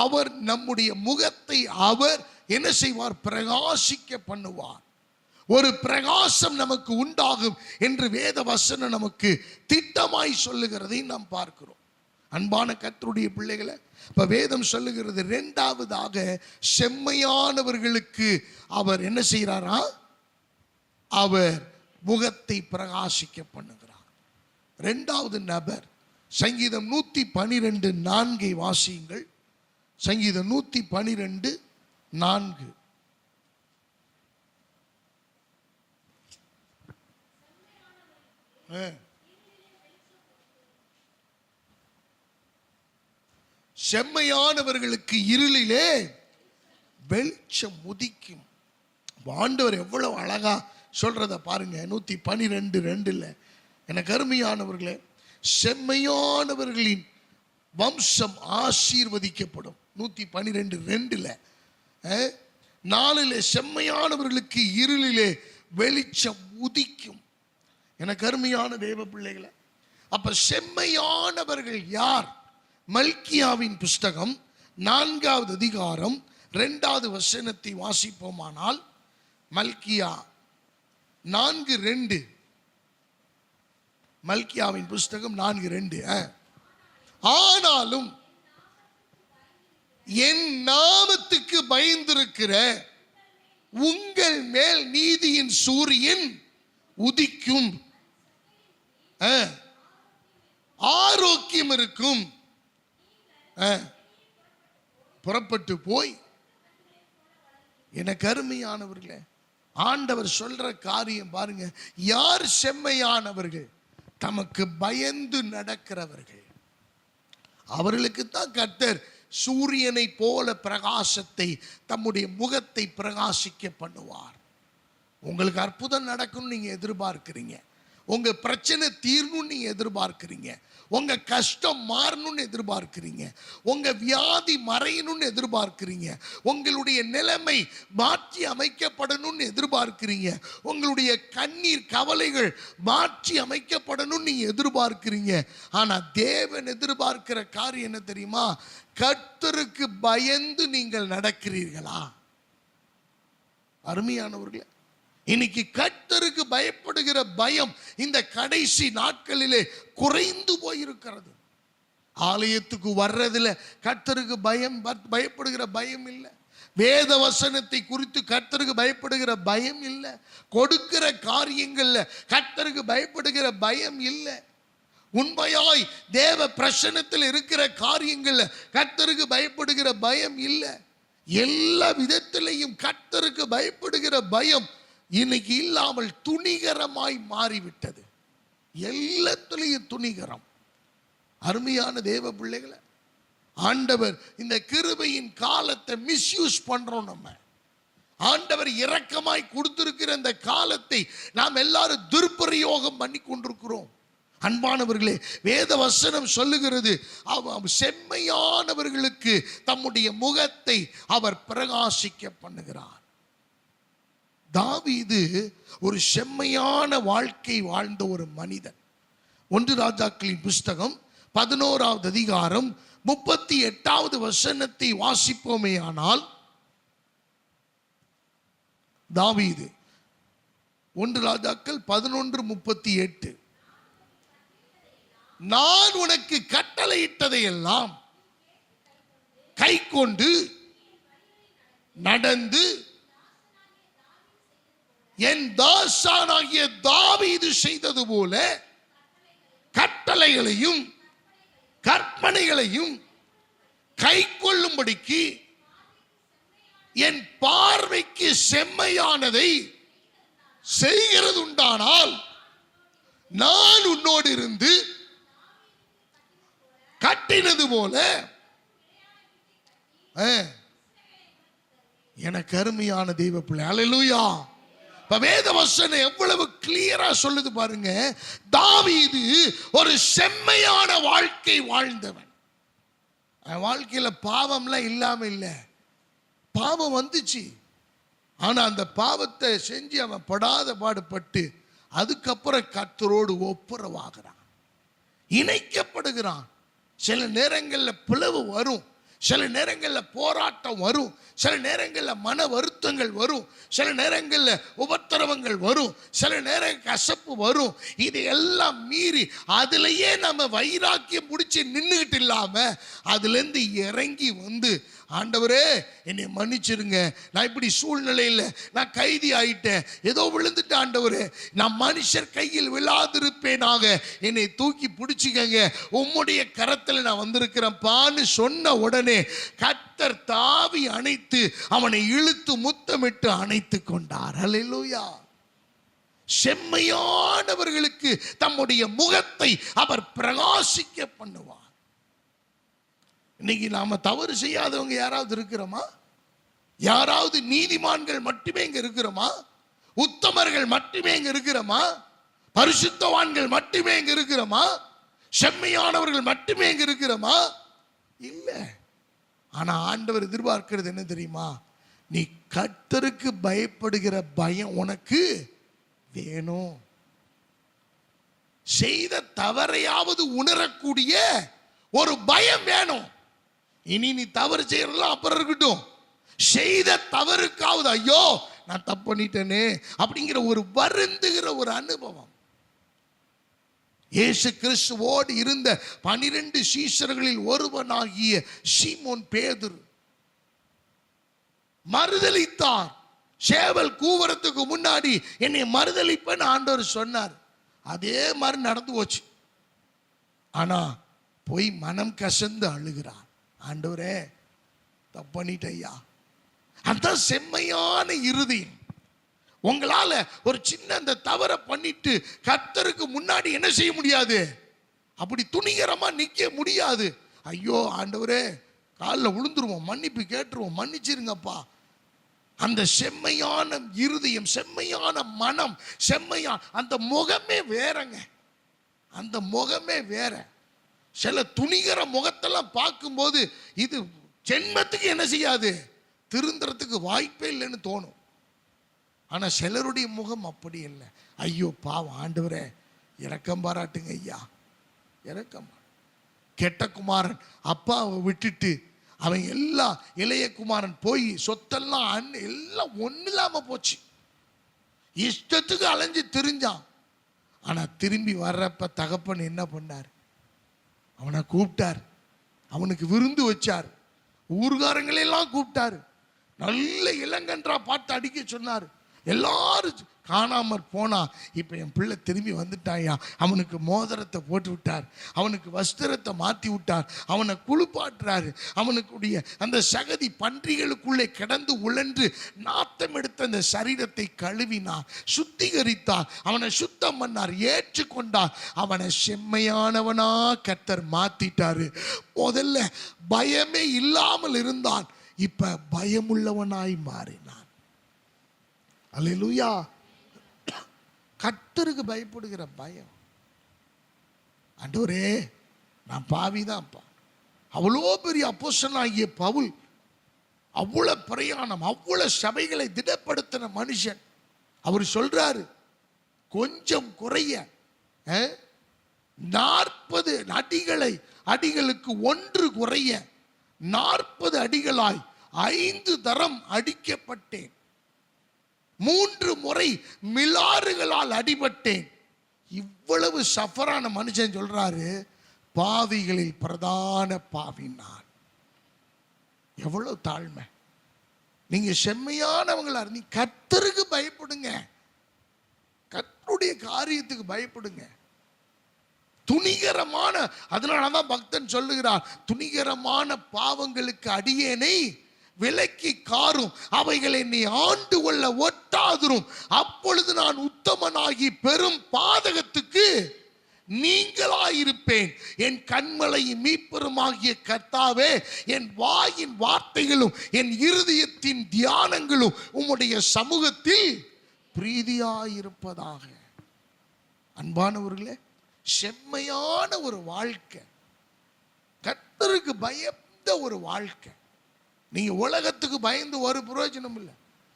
அவர் நம்முடைய முகத்தை அவர் என்ன செய்வார்? பிரகாசிக்க பண்ணுவார். ஒரு பிரகாசம் நமக்கு உண்டாகும் என்று வேத வசனம் நமக்கு திட்டமாய் சொல்லுகிறதை நாம் பார்க்கிறோம். அன்பான கர்த்தருடைய பிள்ளைகளை, இப்ப வேதம் சொல்லுகிறது, 2வதாக செம்மையானவர்களுக்கு அவர் என்ன செய்கிறாரா? அவர் முகத்தை பிரகாசிக்க பண்ணுகிறார். 2வது நபர், சங்கீதம் 112:4 வாசியுங்கள். சங்கீதம் 112:4. செம்மையானவர்களுக்கு இருளிலே வெளிச்சம் உதிக்கும். ஆண்டவர் எவ்வளவு அழகா சொல்றத பாருங்க. 112:2. எனக்கு அருமையானவர்களே, செம்மையானவர்களின் வம்சம் ஆசீர்வதிக்கப்படும். 112:2. 4 செம்மையானவர்களுக்கு இருளிலே வெளிச்சம் உதிக்கும். எனக்கு அருமையான தேவ பிள்ளைகளை, அப்ப செம்மையானவர்கள் யார்? மல்கியாவின் புஸ்தகம் 4வது அதிகாரம் 2வது வசனத்தை வாசிப்போமானால், மல்கியா 4:2. மல்கியாவின் புஸ்தகம் 4:2. ஆனாலும் என் நாமத்துக்கு பயந்திருக்கிற உங்கள் மேல் நீதியின் சூரியன் உதிக்கும், ஆரோக்கியம் இருக்கும். புறப்பட்டு போய், எனக்கு அருமையானவர்களே, ஆண்டவர் சொல்ற காரியம் பாருங்க. யார் செம்மையானவர்கள்? தமக்கு பயந்து நடக்கிறவர்கள். அவர்களுக்கு தான் கர்த்தர் சூரியனை போல பிரகாசத்தை, தம்முடைய முகத்தை பிரகாசிக்க பண்ணுவார். உங்களுக்கு அற்புதம் நடக்கும்னு நீங்க எதிர்பார்க்கிறீங்க, உங்க பிரச்சனை தீரணும்னு நீங்க எதிர்பார்க்கிறீங்க, உங்க கஷ்டம் மாறணும்னு எதிர்பார்க்கிறீங்க, உங்க வியாதி மறையணும்னு எதிர்பார்க்கிறீங்க, உங்களுடைய நிலைமை மாற்றி அமைக்கப்படணும்னு எதிர்பார்க்கிறீங்க, உங்களுடைய கண்ணீர் கவலைகள் மாற்றி அமைக்கப்படணும்னு நீங்க எதிர்பார்க்கிறீங்க. ஆனா தேவன் எதிர்பார்க்கிற காரியம் என்ன தெரியுமா? கர்த்தருக்கு பயந்து நீங்கள் நடக்கிறீர்களா? அருமையானவர்களே, இன்னைக்கு கர்த்தருக்கு பயப்படுகிற பயம் இந்த கடைசி நாட்களிலே குறைந்து போயிருக்கிறது. ஆலயத்துக்கு வர்றதுல கர்த்தருக்கு பயப்படுகிற பயம் இல்லை. வேத வசனத்தை குறித்து கர்த்தருக்கு பயப்படுகிற பயம் இல்லை. கொடுக்கிற காரியங்கள்ல கர்த்தருக்கு பயப்படுகிற பயம் இல்லை. உண்மையாய் தேவ பிரசன்னத்தில் இருக்கிற காரியங்கள்ல கர்த்தருக்கு பயப்படுகிற பயம் இல்லை. எல்லா விதத்திலையும் கர்த்தருக்கு பயப்படுகிற பயம் இன்னைக்கு இல்லாமல் துணிகரமாய் மாறிவிட்டது. எல்லாத்திலையும் துணிகரம். அருமையான தேவ பிள்ளைகளை, ஆண்டவர் இந்த கிருபையின் காலத்தை மிஸ்யூஸ் பண்றோம். நம்ம ஆண்டவர் இரக்கமாய் கொடுத்திருக்கிற இந்த காலத்தை நாம் எல்லாரும் துர்பிரயோகம் பண்ணி கொண்டிருக்கிறோம். அன்பானவர்களே, வேத வசனம் சொல்லுகிறது, செம்மையானவர்களுக்கு தம்முடைய முகத்தை அவர் பிரகாசிக்க பண்ணுகிறார். தாவீது ஒரு செம்மையான வாழ்க்கை வாழ்ந்த ஒரு மனிதன். 1 ராஜாக்களின் புஸ்தகம் 11வது அதிகாரம் 38வது வசனத்தை வாசிப்போமே ஆனால், தாவீது 1 ராஜாக்கள் 11:38. நான் உனக்கு கட்டளையிட்டதையெல்லாம் கை கொண்டு நடந்து என் தாசனாகிய தாவீது செய்தது போல கட்டளைகளையும் கற்பனைகளையும் கை கொள்ளும்படிக்கு என் பார்வைக்கு செம்மையானதை செய்கிறது உண்டானால் நான் உன்னோடு இருந்து கட்டினது போல எனக்கு அருமையான தெய்வ பிள்ளை. அல்லேலூயா. வேத வசனம் எவ்வளவு கிளியரா சொல்லுது பாருங்க. தாவீது ஒரு செம்மையான வாழ்க்கை வாழ்ந்தவன். வாழ்க்கையில பாவம்லாம் இல்லாம இல்ல, பாவம் வந்துச்சு. ஆனா அந்த பாவத்தை செஞ்சு அவன் படாத பாடுபட்டு அதுக்கப்புறம் கர்த்தரோடு ஒப்புரவாகிறான், இணைக்கப்படுகிறான். சில நேரங்களில் பிளவு வரும், சில நேரங்களில் போராட்டம் வரும், சில நேரங்களில் மன வருத்தங்கள் வரும், சில நேரங்களில் உபத்திரவங்கள் வரும், சில நேரம் கசப்பு வரும். இது எல்லாம் மீறி அதுலயே நம்ம வைராக்கியம் பிடிச்சி நின்றுகிட்டு இல்லாம அதுலேருந்து இறங்கி வந்து, ஆண்டவரே என்னை மன்னிச்சிருங்க, நான் இப்படி சூழ்நிலையில் நான் கைதி ஆயிட்டேன், ஏதோ விழுந்துட்டு, ஆண்டவரே நான் மனுஷர் கையில் விழாதிருப்பேனாக, என்னை தூக்கி பிடிச்சிக்கங்க, உம்முடைய கரத்தில் நான் வந்திருக்கிறேன் பான்னு சொன்ன உடனே கர்த்தர் கர்த்தர் தாவி அணைத்து அவனை இழுத்து முத்தமிட்டு அணைத்து கொண்டார். அல்லேலூயா. செம்மையானவர்களுக்கு தம்முடைய முகத்தை அவர் பிரகாசிக்க பண்ணுவார். இன்னைக்கு நாம தவறு செய்யாதவங்க யாராவது இருக்கிறோமா? யாராவது நீதிமான்கள் மட்டுமே இங்க இருக்கிறோமா? உத்தமர்கள் மட்டுமே இங்க இருக்கிறோமா? பரிசுத்தவான்கள் மட்டுமே இங்க இருக்கிறோமா? செம்மையானவர்கள் மட்டுமே இங்க இருக்கிறோமா? இல்ல. ஆனா ஆண்டவர் எதிர்பார்க்கிறது என்ன தெரியுமா? நீ கர்த்தருக்கு பயப்படுகிற பயம் உனக்கு வேணும். செய்த தவறையாவது உணரக்கூடிய ஒரு பயம் வேணும். இனி நீ தவறு செய்யறதெல்லாம் அப்புறம் இருக்கட்டும், செய்த தவறுக்காவது ஐயோ நான் தப்பு பண்ணிட்டேனே அப்படிங்கிற ஒரு வருந்துகிற ஒரு அனுபவம். இயேசு கிறிஸ்துவோடு இருந்த 12 சீஷர்களில் ஒருவனாகிய சீமோன் பேதுரு மறுதலித்தார். சேவல் கூவறதுக்கு முன்னாடி என்னை மறுதலிப்பேன்னு ஆண்டவர் சொன்னார். அதே மாதிரி நடந்து போச்சு. ஆனா போய் மனம் கசந்து அழுகிறார். ஆண்டவரே தப்பு பண்ணிட்டேன் ஐயா. அதான் செம்மையான இருதயம். உங்களால ஒரு சின்ன அந்த தவறை பண்ணிட்டு கர்த்தருக்கு முன்னாடி என்ன செய்ய முடியாது? அப்படி துணிகரமா நிக்க முடியாது. ஐயோ ஆண்டவரே காலில் விழுந்துருவோம், மன்னிப்பு கேட்டுருவோம், மன்னிச்சிருங்கப்பா. அந்த செம்மையான இருதயம், செம்மையான மனம், செம்மையான அந்த முகமே வேறங்க. அந்த முகமே வேற. சில துணிகர முகத்தெல்லாம் பார்க்கும்போது இது ஜென்மத்துக்கு என்ன செய்யாது, திருந்துறதுக்கு வாய்ப்பே இல்லைன்னு தோணும். ஆனா சிலருடைய முகம் அப்படி இல்லை. ஐயோ பாவம் ஆண்டவரே இரக்கம் பாராட்டுங்க ஐயா, இரக்கம். கெட்ட குமாரன் அப்பாவை விட்டுட்டு அவன் எல்லாம் இளைய குமாரன் போய் சொத்தெல்லாம் எல்லாம் ஒண்ணு இல்லாம போச்சு. இஷ்டத்துக்கு அலைஞ்சு திரிஞ்சான். ஆனா திரும்பி வர்றப்ப தகப்பன் என்ன பண்ணார்? அவனை கூப்பிட்டார், அவனுக்கு விருந்து வச்சார், ஊர்காரங்களெல்லாம் கூப்பிட்டாரு, நல்ல இளங்கன்றா பார்த்து அடிக்க சொன்னார். எல்லாரும் காணாமற் போனா. இப்ப என் பிள்ளை திரும்பி வந்துட்டாயா. அவனுக்கு மோதிரத்தை போட்டு விட்டார், அவனுக்கு வஸ்திரத்தை மாற்றி விட்டார், அவனை குளிப்பாட்டுறாரு. அவனுக்குடைய அந்த சகதி பன்றிகளுக்குள்ளே கிடந்து உழன்று நாத்தம் எடுத்த அந்த சரீரத்தை கழுவினார், சுத்திகரித்தார், அவனை சுத்தம் பண்ணார், ஏற்றுக்கொண்டார். அவனை செம்மையானவனா கர்த்தர் மாத்திட்டாரு. முதல்ல பயமே இல்லாமல் இருந்தான், இப்ப பயமுள்ளவனாய் மாறினான். அல்லேலூயா. கர்த்தருக்கு பயப்படுகிற பயம். ஆண்டவரே நான் பாவிதான்ப்பா. அவ்வளோ பெரிய அப்போஸ்தலனாகிய பவுல் அவ்வளவு பிரயாணம், அவ்வளவு சபைகளை திடப்படுத்தின மனுஷன். அவர் சொல்றாரு கொஞ்சம் குறைய 40 அடிகளுக்கு 1 குறைய 40 அடிகளாய் 5 தரம் அடிக்கப்பட்டேன், 3 முறை மிலாறுகளால் அடிபட்டேன். இவ்வளவு சஃபரான மனுஷன் சொல்றாரு பாவிகளில் பிரதான பாவி நான். எவ்வளவு தாழ்மை. நீங்க செம்மையானவங்களா நீ கர்த்தருக்கு பயப்படுங்க, கர்த்தருடைய காரியத்துக்கு பயப்படுங்க. துணிகரமான, அதனாலதான் பக்தன் சொல்லுகிறார், துணிகரமான பாவங்களுக்கு அடியேனை விலக்கி காரும், அவைகளை நீ ஆண்டு கொள்ள ஒட்டாதுரும். அப்பொழுது நான் உத்தமனாகி பெரும் பாதகத்துக்கு நீங்களாயிருப்பேன். என் கண்மலையும் மீட்பெருமாகிய கர்த்தாவே, என் வாயின் வார்த்தைகளும் என் இருதயத்தின் தியானங்களும் உம்முடைய சமூகத்தில் பிரீதியாயிருப்பதாக. அன்பானவர்களே, செம்மையான ஒரு வாழ்க்கை, கர்த்தருக்கு பயந்த ஒரு வாழ்க்கை. நீங்க உலகத்துக்கு பயந்து ஒரு பிரயோஜனம் இல்லை.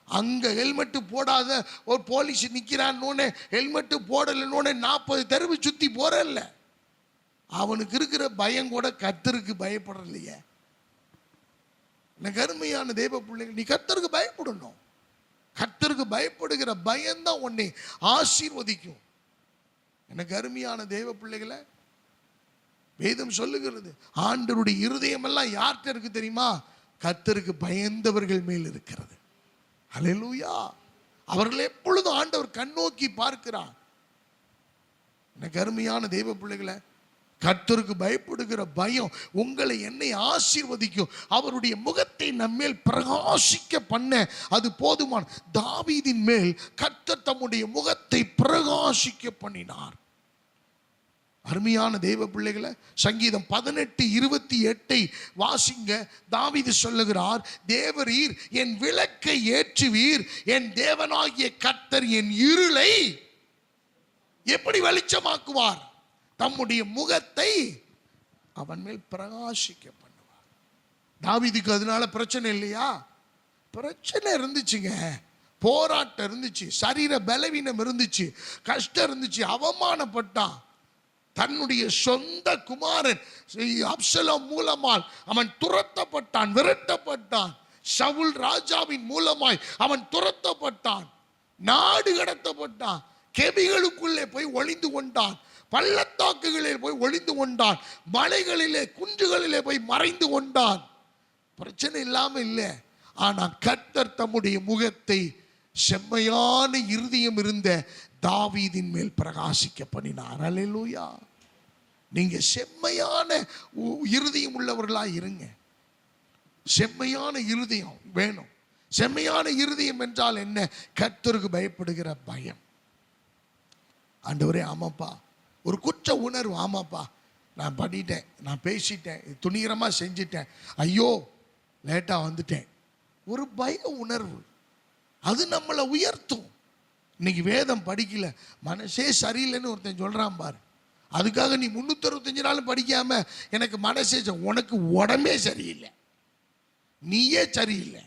அங்க ஹெல்மெட் போடாத ஒரு போலீஸ் நிக்கிறான்னு ஹெல்மெட் போடலன்னு 40 தெருவு சுத்தி போறல்ல, அவனுக்கு இருக்கிற பயம் கூட கர்த்தருக்கு பயப்படலையே. அருமையான தேவ பிள்ளைகள், நீ கர்த்தருக்கு பயப்படணும். கர்த்தருக்கு பயப்படுகிற பயம்தான் உன்னை ஆசீர்வதிக்கும். எனக்கு அருமையான தேவ பிள்ளைகளை, வேதம் சொல்லுகிறது ஆண்டவருடைய இருதயம் எல்லாம் யார்கிட்ட இருக்கு தெரியுமா? கர்த்தருக்கு பயந்தவர்கள் மேல் இருக்கிறது. அல்லேலூயா. அவர்கள் எப்பொழுதும் ஆண்டவர் கண்ணோக்கி பார்க்கிறார். எனக்கு அருமையான தேவ பிள்ளைகளை, கர்த்தருக்கு பயப்படுகிற பயம் உங்களை என்னை ஆசீர்வதிக்கும். அவருடைய முகத்தை நம்மேல் பிரகாசிக்க பண்ண அது போதுமான. தாவீதின் மேல் கர்த்தர் தம்முடைய முகத்தை பிரகாசிக்க பண்ணினார். அருமையான தேவ பிள்ளைகளை, சங்கீதம் 18:28 வாசிங்க. தாவீது சொல்லுகிறார், தேவரீர் என் விளக்கை ஏற்றுவீர், என் தேவனாகிய கர்த்தர் என் இருளை எப்படி வெளிச்சமாக்குவார்? தம்முடைய முகத்தை அவன் மேல் பிரகாசிக்க பண்ணுவார். தாவீதுக்கு அதனால பிரச்சனை இல்லையா? பிரச்சனை இருந்துச்சுங்க, போராட்டம் இருந்துச்சு, சரீர பலவீனம் இருந்துச்சு, கஷ்டம் இருந்துச்சு, அவமானப்பட்டான். தன்னுடைய சொந்த குமாரன் அப்சலோம் மூலமால் அவன் துரத்தப்பட்டான், விரட்டப்பட்டான். சவுல் ராஜாவின் மூலமாய் அவன் துரத்தப்பட்டான், நாடு கடத்தப்பட்டான், கெபிகளுக்குள்ளே போய் ஒளிந்து கொண்டான், பள்ளத்தாக்குகளில் போய் ஒளிந்து கொண்டான், மலைகளிலே குன்றுகளிலே போய் மறைந்து கொண்டான். பிரச்சனை இல்லாம இல்லை. ஆனா கர்த்தர் தம்முடைய முகத்தை செம்மையான இருதயம் இருந்த தாவீதின் மேல் பிரகாசிக்க பண்ணினார். அல்லேலூயா. நீங்க செம்மையான இருதயம் உள்ளவர்களா இருங்க. செம்மையான இருதயம் வேணும். செம்மையான இருதயம் என்றால் என்ன? கர்த்தருக்கு பயப்படுகிற பயம். ஆண்டவரே, ஆமாப்பா, ஒரு குற்ற உணர்வு, ஆமாப்பா நான் பண்ணிட்டேன், நான் பேசிட்டேன், துணிகரமாக செஞ்சிட்டேன், ஐயோ லேட்டாக வந்துட்டேன், ஒரு பய உணர்வு அது நம்மளை உயர்த்தும். இன்னைக்கு வேதம் படிக்கல, மனசே சரியில்லைன்னு ஒருத்தன் சொல்கிறான் பாரு. அதுக்காக நீ 365 நாளும் படிக்காம எனக்கு மனசே, உனக்கு உடம்பே சரியில்லை, நீயே சரியில்லை.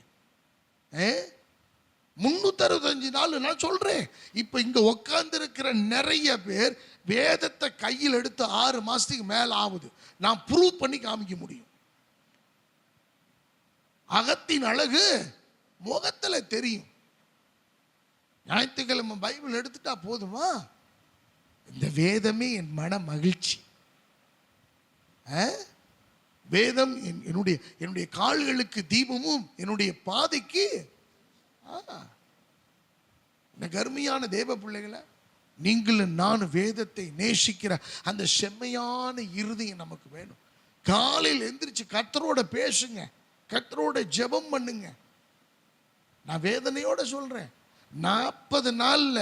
365 நாள் நான் சொல்றேன். இப்ப இங்க உட்கார்ந்து இருக்கிற நிறைய பேர் வேதத்தை கையில் எடுத்து 6 மாசத்துக்கு மேல ஆகுது. நான் ப்ரூவ் பண்ணி காமிக்க முடியும். அகத்தின் அழகு முகத்துல தெரியும். ஞாயிற்றுக்கிழமை பைபிள் எடுத்துட்டா போதுமா? இந்த வேதமே என் மன மகிழ்ச்சி. வேதம் என்னுடைய கால்களுக்கு தீபமும் என்னுடைய பாதைக்கு. கருமையான தேவ பிள்ளைகளை, நீங்களும் நானும் வேதத்தை நேசிக்கிற அந்த செம்மையான இருதயம் நமக்கு வேணும். காலையில் எந்திரிச்சு கர்த்தரோட பேசுங்க, கர்த்தரோட ஜெபம் பண்ணுங்க. நான் வேதனையோட சொல்றேன், 40 நாள்ல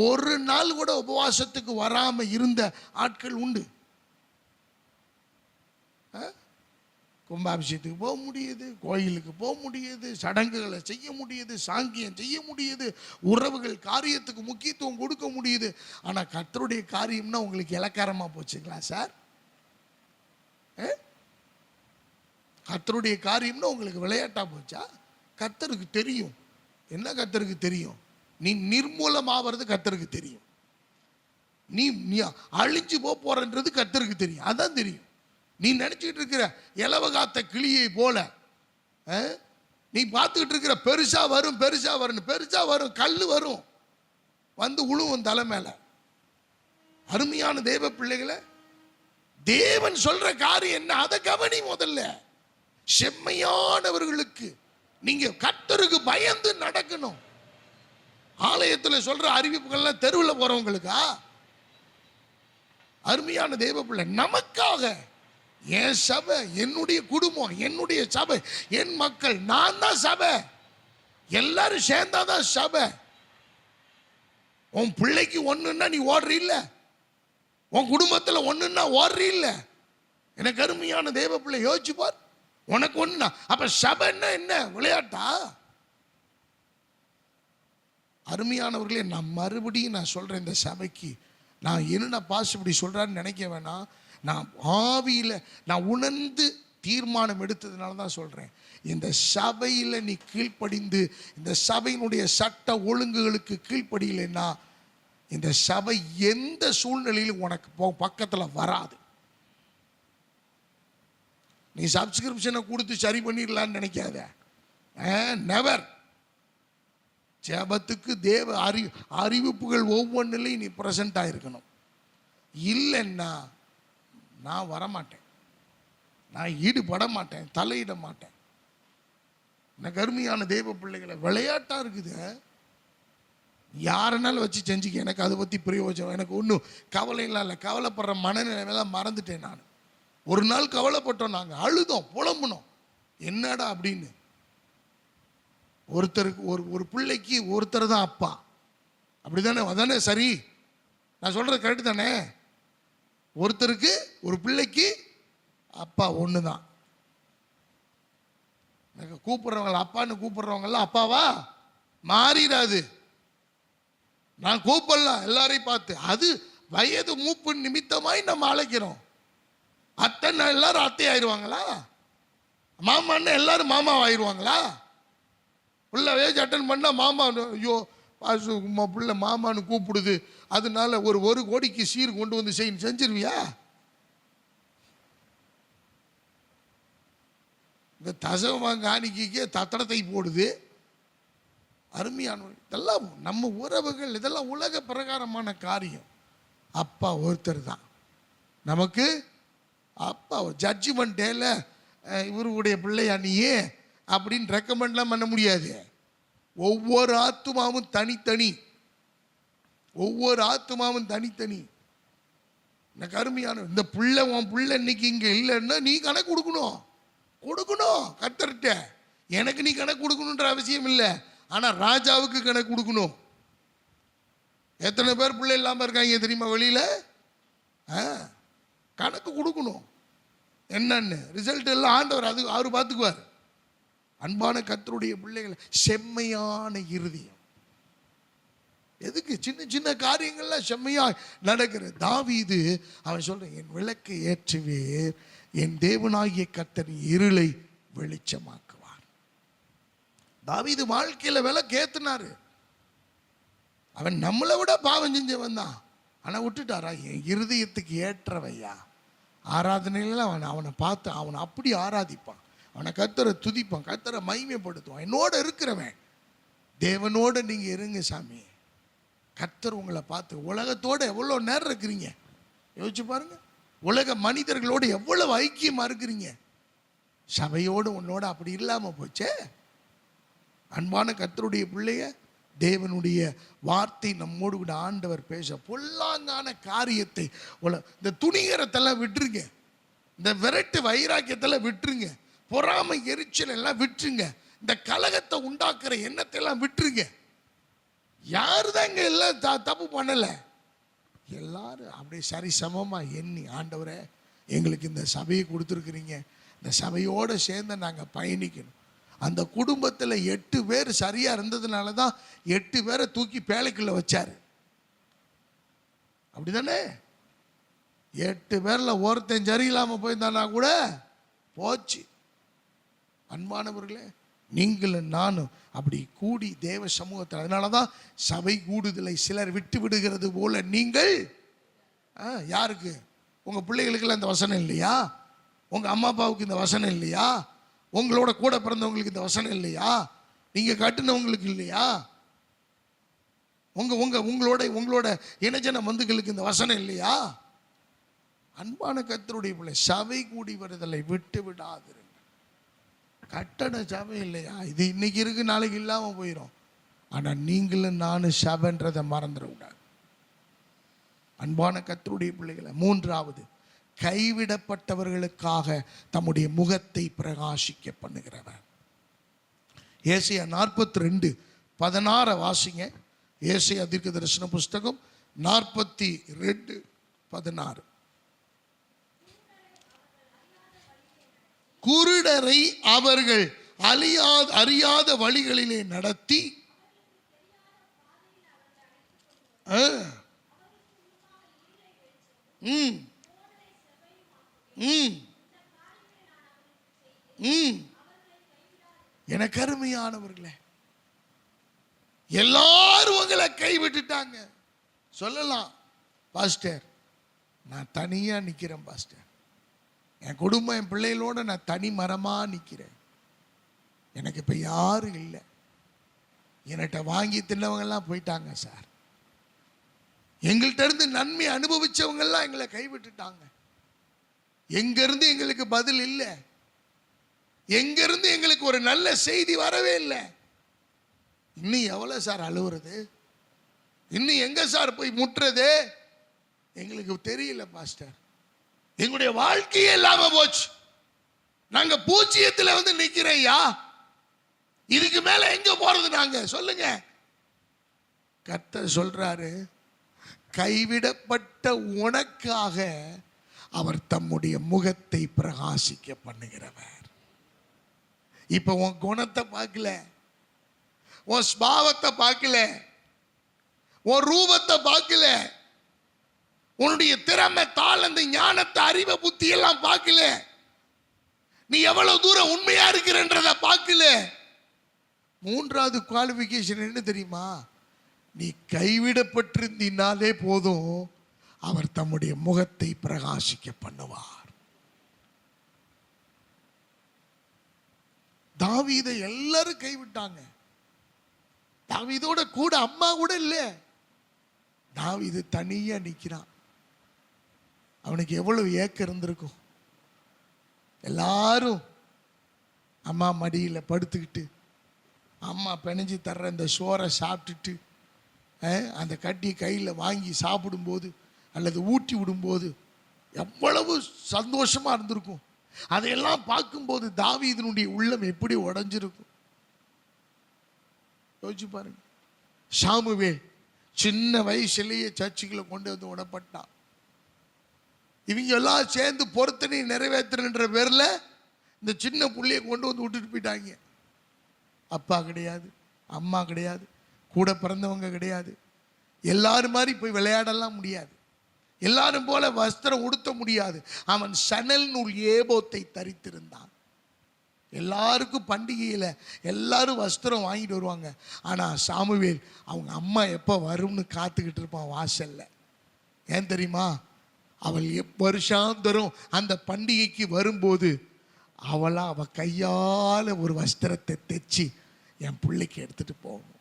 ஒரு நாள் கூட உபவாசத்துக்கு வராம இருந்த ஆட்கள் உண்டு. கும்பாபிஷேகத்துக்கு போக முடியுது, கோயிலுக்கு போக முடியுது, சடங்குகளை செய்ய முடியுது, சாங்கியம் செய்ய முடியுது, உறவுகள் காரியத்துக்கு முக்கியத்துவம் கொடுக்க முடியுது. ஆனால் கர்த்தருடைய காரியம்னா உங்களுக்கு இலக்காரமாக போச்சுங்களா சார்? கர்த்தருடைய காரியம்னா உங்களுக்கு விளையாட்டா போச்சா? கர்த்தருக்கு தெரியும். என்ன கர்த்தருக்கு தெரியும்? நீ நிர்மூலமாவது கர்த்தருக்கு தெரியும். நீ அழிஞ்சு போறன்றது கர்த்தருக்கு தெரியும். அதான் தெரியும். நீ நினைச்சுக்கிட்டு இருக்கிற இலவகாத்த கிளியை போல நீ பார்த்துக்கிட்டு இருக்கிற பெருசா வரும் பெருசா வரும் பெருசா வரும், கல்லு வரும் வந்து உழுவும் தலை மேல. அருமையான தேவ பிள்ளைகளை, தேவன் சொல்ற காரியம் என்ன அதை கவனி. முதல்ல செம்மையானவர்களுக்கு நீங்க கர்த்தருக்கு பயந்து நடக்கணும். ஆலயத்தில் சொல்ற அறிவிப்புகள்லாம் தெருவில் போறவங்களுக்கா? அருமையான தேவ பிள்ளை, நமக்காக, என் சபை, என்னுடைய குடும்பம், என்னுடைய சபை, என் மக்கள், நான் தான் சபை. எல்லாரும் சேர்ந்தாதான் சபை. உன் பிள்ளைக்கு ஒண்ணுன்னா நீ ஓடுற இல்ல, உன் குடும்பத்தில் ஒண்ணுன்னா ஓடுற இல்ல. எனக்கு அருமையான தேவ பிள்ளை, யோசிச்சு பார். உனக்கு ஒண்ணுனா அப்ப சபைன்னா என்ன விளையாட்டா? அருமையானவர்களே, நான் மறுபடியும் நான் சொல்றேன், இந்த சபைக்கு நான் என்ன பாஸ் இப்படி சொல்றான்னு நினைக்க வேணாம். நான் ஆவியில் நான் உணர்ந்து தீர்மானம் எடுத்ததுனால தான் சொல்றேன். இந்த சபையில் நீ கீழ்ப்படிந்து இந்த சபையினுடைய சட்ட ஒழுங்குகளுக்கு கீழ்ப்படியலைன்னா இந்த சபை எந்த சூழ்நிலையிலும் உனக்கு பக்கத்தில் வராது. நீ சப்ஸ்கிரிப்ஷனை கொடுத்து சரி பண்ணிடலான்னு நினைக்காத. நெவர். ஜெபத்துக்கு தேவ அறிவிப்புகள் ஒவ்வொன்றிலையும் நீ பிரசன்ட் ஆயிருக்கணும். இல்லைன்னா நான் வரமாட்டேன், நான் ஈடுபட மாட்டேன், தலையிட மாட்டேன். எனக்கு அருமையான தேவ பிள்ளைகளை, விளையாட்டா இருக்குது. யாருனாலும் வச்சு செஞ்சுக்க, எனக்கு அதை பற்றி பிரயோஜனம், எனக்கு ஒன்றும் கவலைலாம் இல்லை. கவலைப்படுற மனநிலைமையெல்லாம் மறந்துட்டேன் நான். ஒரு நாள் கவலைப்பட்டோம், நாங்கள் அழுதோம், புலம்புனோம், என்னடா அப்படின்னு. ஒருத்தருக்கு ஒரு பிள்ளைக்கு ஒருத்தர் தான் அப்பா, அப்படி தானே? அதானே சரி? நான் சொல்கிறது கரெக்டு தானே? ஒருத்தருக்கு ஒரு பிள்ளைக்கு அப்பா ஒன்று தான். கூப்பிட்றவங்கள அப்பான்னு கூப்பிட்றவங்கெல்லாம் அப்பாவா மாறிடாது. நான் கூப்பிடலாம் எல்லாரையும் பார்த்து, அது வயது மூப்பு நிமித்தமாய் நம்ம அழைக்கிறோம். அத்தனை எல்லாரும் அத்தை ஆயிடுவாங்களா? மாமான்னு எல்லாரும் மாமா ஆயிடுவாங்களா? பிள்ளை ஏஜ் அட்டன் பண்ணால் மாமா, ஐயோ பிள்ளை மாமான்னு கூப்பிடுது, அதனால ஒரு கோடிக்கு சீர் கொண்டு வந்து செஞ்சிருவியா? இந்த தசவம் காணிக்கைக்கே தத்தடத்தை போடுது. அருமையான இதெல்லாம் நம்ம உறவுகள், இதெல்லாம் உலக பிரகாரமான காரியம். அப்பா ஒருத்தர் தான் நமக்கு அப்பா. ஜட்ஜ்மெண்ட் டேல இவருடைய பிள்ளையா நீயே அப்படின்னு ரெக்கமெண்ட்லாம் பண்ண முடியாது. ஒவ்வொரு ஆத்துமாவும் தனித்தனி, ஒவ்வொரு ஆத்துமாவும் தனித்தனி. எனக்கு அருமையான இந்த பிள்ளை, உன் பிள்ளை இன்னைக்கு இங்கே இல்லைன்னா நீ கணக்கு கொடுக்கணும் கர்த்தர்கிட்ட. எனக்கு நீ கணக்கு கொடுக்கணுன்ற அவசியம் இல்லை, ஆனால் ராஜாவுக்கு கணக்கு கொடுக்கணும். எத்தனை பேர் பிள்ளை இல்லாமல் இருக்காங்க தெரியுமா வெளியில்? கணக்கு கொடுக்கணும் என்னன்னு. ரிசல்ட் எல்லாம் ஆண்டவர் அவர் பார்த்துக்குவார். அன்பான கர்த்தருடைய பிள்ளைகளை, செம்மையான இருதயம். எதுக்கு? சின்ன சின்ன காரியங்கள்லாம் செம்மையா நடக்கிறது. தாவீது அவன் சொல்றான், என் விளக்கை ஏற்றுவேர், என் தேவனாகிய கர்த்தர் இருளை வெளிச்சமாக்குவார். தாவீது வாழ்க்கையில விளக்கு ஏத்துனாரு. அவன் நம்மளை விட பாவம் செஞ்சவன் தான், ஆனா விட்டுட்டாரா? என் இருதயத்துக்கு ஏற்றவையா ஆராதனையில அவனை பார்த்து அவனை அப்படி ஆராதிப்பான், அவனை கர்த்தரை துதிப்பான், கர்த்தரை மகிமைப்படுத்துவான். என்னோட இருக்கிறவன் தேவனோட நீங்க இருங்க சாமி. கர்த்தர் உங்களை பார்த்து, உலகத்தோட எவ்வளோ நேரம் இருக்கிறீங்க யோசிச்சு பாருங்க. உலக மனிதர்களோடு எவ்வளவு ஐக்கியமா இருக்கிறீங்க. சபையோடு உன்னோட அப்படி இல்லாம போச்சே. அன்பான கர்த்தருடைய பிள்ளைய, தேவனுடைய வார்த்தை நம்மோடு கூட ஆண்டவர் பேச, பொல்லாங்கான காரியத்தை, இந்த துணிகரத்தெல்லாம் விட்டுருங்க, இந்த விரட்டு வைராக்கியத்தெல்லாம் விட்டுருங்க, பொறாமை எரிச்சல் எல்லாம் விட்டுருங்க, இந்த கலகத்தை உண்டாக்குற எண்ணத்தை எல்லாம் விட்டுருங்க. யாரு தான் இங்க எல்லாம் தப்பு பண்ணல? எல்லாரும் அப்படியே சரி சமமா எண்ணி, ஆண்டவரே எங்களுக்கு இந்த சபையை கொடுத்துருக்குறீங்க, இந்த சபையோடு சேர்ந்து நாங்கள் பயணிக்கணும். அந்த குடும்பத்தில் 8 பேர் சரியா இருந்ததுனால தான் 8 பேரை தூக்கி பேழைக்குள்ள வச்சாரு. அப்படிதானே? 8 பேர்ல ஒருத்தன் சரியில்லாமல் போயிருந்தானா கூட போச்சு. அன்பானவர்களே, நீங்களும் நானும் அப்படி கூடி தேவ சமூகத்தில், அதனால தான் சபை கூடுதலை சிலர் விட்டு விடுகிறது போல நீங்கள். யாருக்கு? உங்கள் பிள்ளைகளுக்கெல்லாம் இந்த வசனம் இல்லையா? உங்கள் அம்மா அப்பாவுக்கு இந்த வசனம் இல்லையா? உங்களோட கூட பிறந்தவங்களுக்கு இந்த வசனம் இல்லையா? நீங்கள் கட்டுனவங்களுக்கு இல்லையா? உங்களோட இனஜன பந்துகளுக்கு இந்த வசனம் இல்லையா? அன்பான கர்த்தருடைய பிள்ளை, சபை கூடி வருதலை விட்டு விடாது. கட்டண சபை இல்லையா? இது இன்னைக்கு இருக்கு, நாளைக்கு இல்லாமல் போயிடும். ஆனால் நீங்களும் நானும் சபைன்றதை மறந்துடக்கூடாது. அன்பான கர்த்தருடைய பிள்ளைகளை, 3வது, கைவிடப்பட்டவர்களுக்காக தம்முடைய முகத்தை பிரகாசிக்க பண்ணுகிறவர். ஏசாயா 42:16 வாசிங்க. ஏசாயா தீர்க்க தரிசன புஸ்தகம் 42:16. குருடரை அவர்கள் அறியாத வழிகளிலே நடத்தி எனக்கு அருமையானவர்களே, எல்லாரும் உங்களை கைவிட்டுட்டாங்க. சொல்லலாம், பாஸ்டர் நான் தனியா நிக்கிறேன் பாஸ்டர், என் குடும்பம் என் பிள்ளைகளோட நான் தனி மரமா நிக்கிறேன், எனக்கு இப்ப யாரும் இல்லை, என்கிட்ட வாங்கி தின்னவங்கெல்லாம் போயிட்டாங்க சார், எங்கள்கிட்ட இருந்து நன்மை அனுபவிச்சவங்க எல்லாம் எங்களை கைவிட்டுட்டாங்க, எங்க இருந்து எங்களுக்கு பதில் இல்லை, எங்க இருந்து எங்களுக்கு ஒரு நல்ல செய்தி வரவே இல்லை. இன்னும் எவ்வளவு சார் அழுவுறது? இன்னும் எங்க சார் போய் முட்டுறது? எங்களுக்கு தெரியல பாஸ்டர், எங்களுடைய வாழ்க்கையே இல்லாம போச்சு, நாங்க பூச்சியத்துல வந்து நிக்கிறேயா, இதுக்கு மேல எங்க போறது நாங்க சொல்லுங்க. கர்த்தர் சொல்றாரு, கைவிடப்பட்ட உனக்காக அவர் தம்முடைய முகத்தை பிரகாசிக்க பண்ணுகிறவர். இப்ப உன் குணத்தை பார்க்கல, உன் ஸ்பாவத்தை பார்க்கல, உன் ரூபத்தை பார்க்கல, உன்னுடைய திறமை, தாளந்து, ஞானத்தை, அறிவை, புத்தி எல்லாம் பார்க்கல, நீ எவ்வளவு தூரம் உண்மையா இருக்கிறன்றத பார்க்கல. மூன்றாவது குவாலிபிகேஷன் என்ன தெரியுமா? நீ கைவிடப்பட்டிருந்தினாலே போதும், அவர் தம்முடைய முகத்தை பிரகாசிக்க பண்ணுவார். தாவீதை எல்லாரும் கைவிட்டாங்க. தாவீதோட கூட அம்மா கூட இல்ல. தாவீது தனியா நிக்கிறான். அவனுக்கு எவ்வளவு ஏக்கம் இருந்திருக்கும். எல்லாரும் அம்மா மடியில படுத்துக்கிட்டு அம்மா பிணைஞ்சு தர்ற இந்த சோறை சாப்பிட்டுட்டு அந்த கட்டி கையில் வாங்கி சாப்பிடும்போது அல்லது ஊட்டி விடும்போது எவ்வளவு சந்தோஷமா இருந்திருக்கும். அதையெல்லாம் பார்க்கும்போது தாவீதினுடைய உள்ளம் எப்படி உடைஞ்சிருக்கும் யோசிச்சு பாருங்க. சாமுவேல் சின்ன வயசுலேயே சர்ச்சுக்குள்ள கொண்டு வந்து விடப்பட்டான். இவங்க எல்லாம் சேர்ந்து பொருத்தனை நிறைவேற்றுன்ற பேர்ல இந்த சின்ன புள்ளைய கொண்டு வந்து விட்டுட்டு போயிட்டாங்க. அப்பா கிடையாது, அம்மா கிடையாது, கூட பிறந்தவங்க கிடையாது. எல்லாரும் மாதிரி போய் விளையாடலாம் முடியாது, எல்லாரும் போல வஸ்திரம் உடுத்த முடியாது. அவன் சணல் நூல் ஏபோத்தை தரித்திருந்தான். எல்லாருக்கும் பண்டிகையில் எல்லாரும் வஸ்திரம் வாங்கிட்டு வருவாங்க. ஆனால் சாமுவேல் அவங்க அம்மா எப்போ வரும்னு காத்துக்கிட்டு இருப்பான் வாசல்ல. ஏன் தெரியுமா? அவள் வருஷாந்தரம் அந்த பண்டிகைக்கு வரும்போது அவ கையால் ஒரு வஸ்திரத்தை தைச்சி என் பிள்ளைக்கு எடுத்துட்டு போகணும்.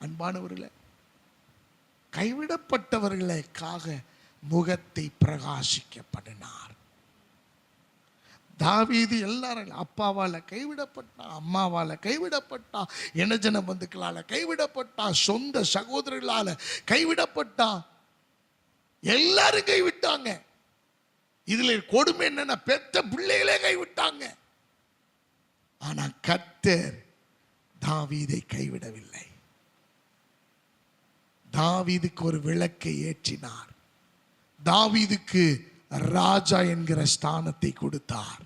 அன்பானவர்களே, கைவிடப்பட்டவர்களுக்காக முகத்தை பிரகாசிக்க பண்ணினார். தாவீது எல்லாரும் அப்பாவால் கைவிடப்பட்டான், அம்மாவால் கைவிடப்பட்டான், இனஜன பந்துக்களால் கைவிடப்பட்டான், சொந்த சகோதரர்களால் கைவிடப்பட்டான். எல்லாரும் கைவிட்டாங்க. இதுல கொடுமை என்னன்னா, பெத்த பிள்ளைகளே கைவிட்டாங்க. ஆனா கர்த்தர் தாவீதை கைவிடவில்லை. தாவீதுக்கு ஒரு விளக்கை ஏற்றினார். தாவீதுக்கு ராஜா என்கிற ஸ்தானத்தை கொடுத்தார்.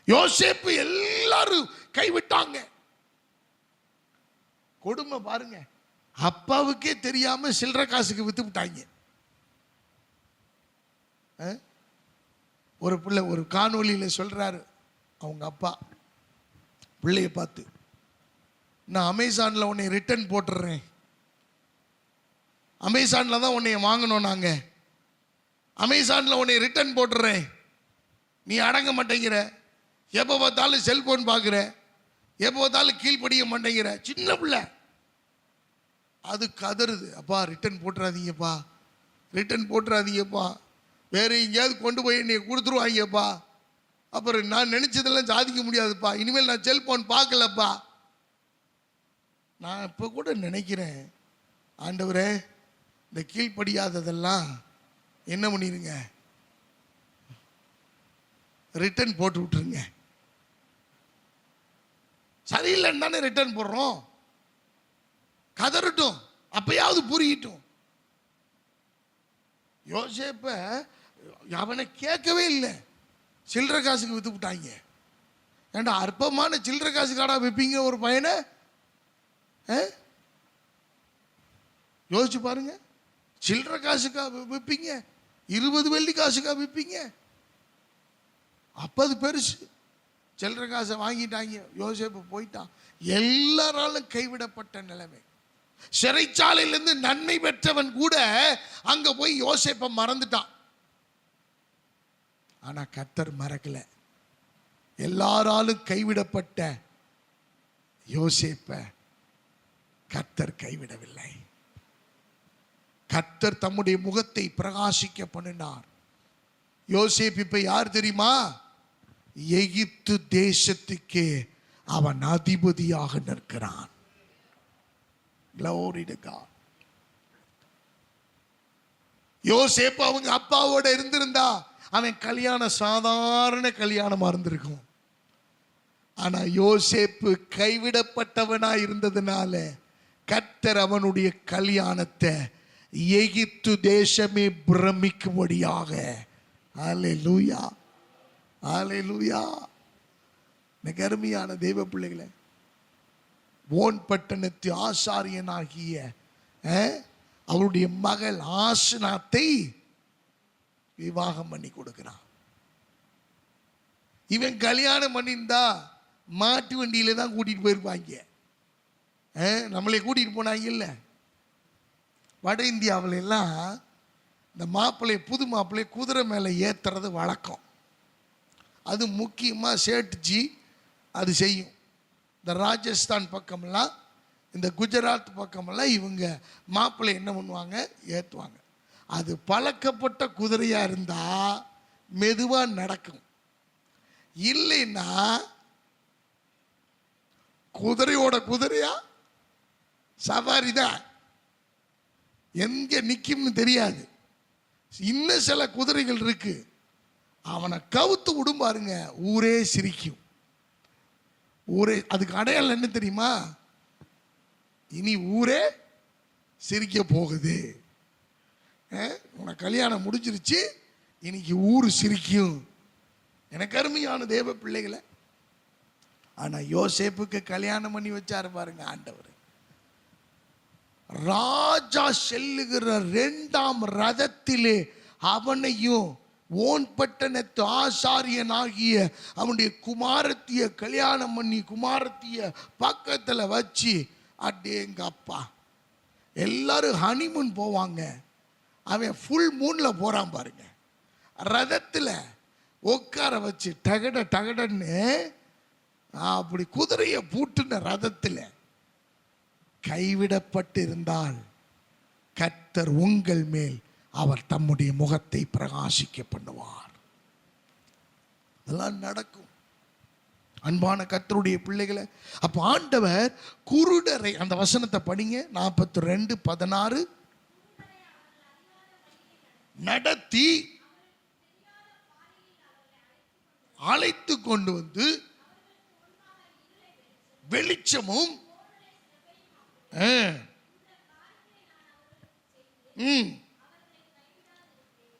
யோசேப்பு எல்லாரும் கைவிட்டாங்க. கொடுமை பாருங்க, அப்பாவுக்கே தெரியாம சில்லற காசுக்கு வித்து விட்டாங்க. ஒரு பிள்ளை ஒரு காணொலியில சொல்றாரு, அவங்க அப்பா பிள்ளைய பார்த்து, நான் அமேசான்ல உன்னை ரிட்டர்ன் போட்டுறேன், அமேசான்ல தான் உன்னை வாங்கணும், நாங்க அமேசான்ல உன்னை ரிட்டர்ன் போட்டுறேன், நீ அடங்க மாட்டேங்கிற, எப்போ பார்த்தாலும் செல்போன் பார்க்குற, எப்போ பார்த்தாலும் கீழ்படிய மாட்டேங்கிற. சின்ன பிள்ளை அது கதறுது, அப்பா ரிட்டர்ன் போட்டுறாதீங்கப்பா, ரிட்டர்ன் போட்டுறாதீங்கப்பா, வேற எங்கேயாவது கொண்டு போய் என்னை கொடுத்துருவாங்கப்பா, அப்புறம் நான் நினைச்சதெல்லாம் சாதிக்க முடியாதுப்பா, இனிமேல் நான் செல்போன் பார்க்கலப்பா. நான் இப்போ கூட நினைக்கிறேன், ஆண்டவரே இந்த கீழ்படியாததெல்லாம் என்ன பண்ணிருங்க, ரிட்டர்ன் போட்டு விட்டுருங்க. சரியில்லைன்னு தானே ரிட்டர்ன் போடுறோம், கதறட்டும், அப்பயாவது புரியட்டும். யோசேப்ப அவனை கேட்கவே இல்லை, சில்லற காசுக்கு வித்து விட்டாங்க. ஏண்டா அற்பமான சில்லற காசுக்காடா விற்பீங்க ஒரு பையனை? யோசிச்சு பாருங்க, சில்லற காசுக்கா விற்பீங்க? 20 வெள்ளி காசுக்கா விற்பீங்க? அப்ப அது பெருசு. சில்லற காசை வாங்கிட்டாங்க, யோசேப்பு போயிட்டான். எல்லாராலும் கைவிடப்பட்ட நிலைமை. சிறைச்சாலையிலிருந்து நன்மை பெற்றவன் கூட அங்க போய் யோசேப்பை மறந்துட்டான். ஆனா கர்த்தர் மறக்கல. எல்லாராலும் கைவிடப்பட்ட யோசேப்பை கர்த்தர் கைவிடவில்லை. கர்த்தர் தம்முடைய முகத்தை பிரகாசிக்க பண்ணினார். யோசேப்பு இப்ப யார் தெரியுமா? எகிப்து தேசத்துக்கே அவன் அதிபதியாக நிற்கிறான். Glory to God. யோசேப்பு அவங்க அப்பாவோட இருந்திருந்தா அவன் கல்யாணம் சாதாரண கல்யாணமா இருந்திருக்கும். ஆனா யோசேப்பு கைவிடப்பட்டவனா இருந்ததுனால கர்த்தர் அவனுடைய கல்யாணத்தை எகிப்து தேசமே பிரமிக்கும்படியாக, அல்லேலூயா அல்லேலூயா. எனக்கு அருமையான தெய்வ பிள்ளைகளை, ஓன் பட்டணத்து ஆசாரியனாகிய அவருடைய மகள் ஆசனாத்தை விவாகம் பண்ணி கொடுக்கிறான். இவன் கல்யாணம் பண்ணியிருந்தா மாட்டு வண்டியில தான் கூட்டிட்டு போயிருப்பாங்க. நம்மளை கூட்டிட்டு போனாங்க இல்ல. வட இந்தியாவில எல்லாம் இந்த மாப்பிள்ளை, புது மாப்பிள்ளை குதிரை மேலே ஏத்துறது வழக்கம். அது முக்கியமா சேட்டுஜி அது செய்யும். இந்த ராஜஸ்தான் பக்கமெல்லாம், இந்த குஜராத் பக்கமெல்லாம் இவங்க மாப்பிள்ளை என்ன பண்ணுவாங்க, ஏற்றுவாங்க. அது பழக்கப்பட்ட குதிரையா இருந்தா மெதுவா நடக்கும். இல்லைன்னா குதிரையோட குதிரையா சவாரி தான், எங்க நிக்கும்னு தெரியாது. இன்னும் சில குதிரைகள் இருக்கு, அவனை கவுத்து விடும் பாருங்க, ஊரே சிரிக்கும். ஊரே அதுக்கு அடையாளம் என்ன தெரியுமா? இனி ஊரே சிரிக்க போகுது. உனக்கு கல்யாணம் முடிஞ்சிருச்சு, இன்னைக்கு ஊர் சிரிக்கும். எனக்கு அருமையான தேவ பிள்ளைகளை, ஆனா யோசேப்புக்கு கல்யாணம் பண்ணி வச்சாரு பாருங்க ஆண்டவர். ராஜா செல்லுகிற 2ஆம் ரதத்திலே அவனையும் ஓன் பட்டணத்து ஆசாரியனாகிய அவனுடைய குமாரத்திய கல்யாணம் பண்ணி குமாரத்திய பக்கத்துல வச்சு, அடேங்க அப்பா, எல்லாரும் ஹனிமூன் போவாங்க, அவன் ஃபுல் மூன்ல போறான் பாருங்க. ரதத்துல உட்கார வச்சு டகட டகடன்னு அப்படி குதிரைய பூட்டுன ரதத்தில் கைவிடப்பட்டு இருந்தால் கர்த்தர் உங்கள் மேல் அவர் தம்முடைய முகத்தை பிரகாசிக்க பண்ணுவார். அதெல்லாம் நடக்கும் அன்பான கர்த்தருடைய பிள்ளைகளை. அப்ப ஆண்டவர் குருடரை, அந்த வசனத்தை படிங்க, 42:16, நடத்தி அழைத்து கொண்டு வந்து வெளிச்சமும்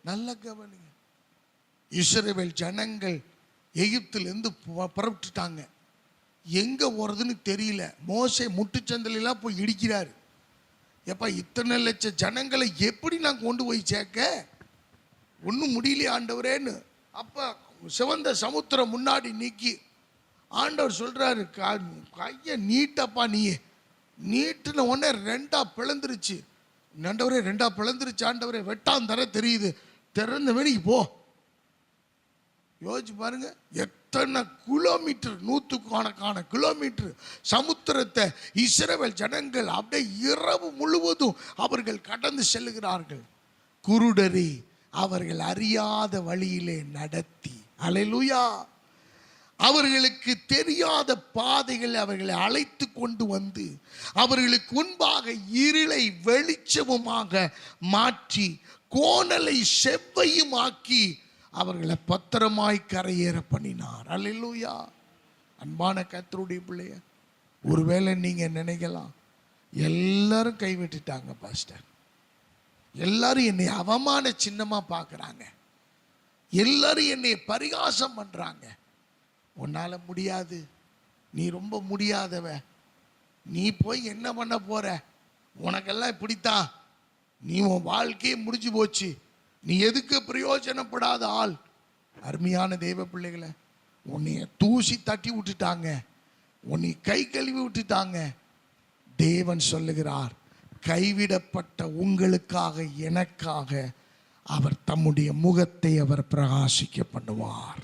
நல்ல கவனிங்க. இஸ்ரவேல் ஜனங்கள் எகிப்திலிருந்து புறப்பட்டுட்டாங்க. எங்க போறதுன்னு தெரியல. மோசே முட்டுச்சந்தலாம் போய் இடிக்கிறாரு. எப்ப இத்தனை லட்சம் ஜனங்களை எப்படி நான் கொண்டு போய் சேர்க்க, ஒன்றும் முடியலையே ஆண்டவரேன்னு. அப்ப சிவந்த சமுத்திரம் முன்னாடி நீக்கி ஆண்டவர் சொல்றாரு, கைய நீட்டப்பா, நீ நீட்டுன உடனே 2ஆ பிளந்துருச்சு. ஆண்டவரே 2ஆ பிளந்துருச்சு ஆண்டவரே, வெட்டாம் தர தெரியுது, திறந்த வேணிக்கு போ. யோசிச்சு பாருங்க, எத்தனை கிலோமீட்டர், 100கணக்கான கிலோமீட்டர் சமுத்திரத்தை இஸ்ரவேல் ஜனங்கள் அப்படியே இரவு முழுவதும் அவர்கள் கடந்து செல்லுகிறார்கள். குருடரை அவர்கள் அறியாத வழியிலே நடத்தி, அல்லேலூயா, அவர்களுக்கு தெரியாத பாதைகளை அவர்களை அழைத்து கொண்டு வந்து அவர்களுக்கு முன்பாக இருளை வெளிச்சமுமாக மாற்றி கோணலை செவ்வையுமாக்கி அவர்களை பத்திரமாய் கரையேற பண்ணினார். அல்லேலூயா. அன்பான கர்த்தருடைய பிள்ளைய, ஒருவேளை நீங்க நினைக்கலாம், எல்லாரும் கைவிட்டுட்டாங்க பாஸ்டர், எல்லாரும் என்னை அவமான சின்னமா பார்க்கறாங்க, எல்லாரும் என்னை பரிகாசம் பண்றாங்க. உன்னால முடியாது, நீ ரொம்ப முடியாதவ, நீ போய் என்ன பண்ண போற, உனக்கெல்லாம் இப்படித்தான், நீ உன் வாழ்க்கையே முடிஞ்சு போச்சு, நீ எதுக்கு பிரயோஜனப்படாத ஆள். அருமையான தெய்வ பிள்ளைகளை, உன்னைய தூசி தட்டி விட்டுட்டாங்க, உன்னை கை கழுவி விட்டுட்டாங்க. தேவன் சொல்லுகிறார், கைவிடப்பட்ட உங்களுக்காக எனக்காக அவர் தம்முடைய முகத்தை அவர் பிரகாசிக்க பண்ணுவார்.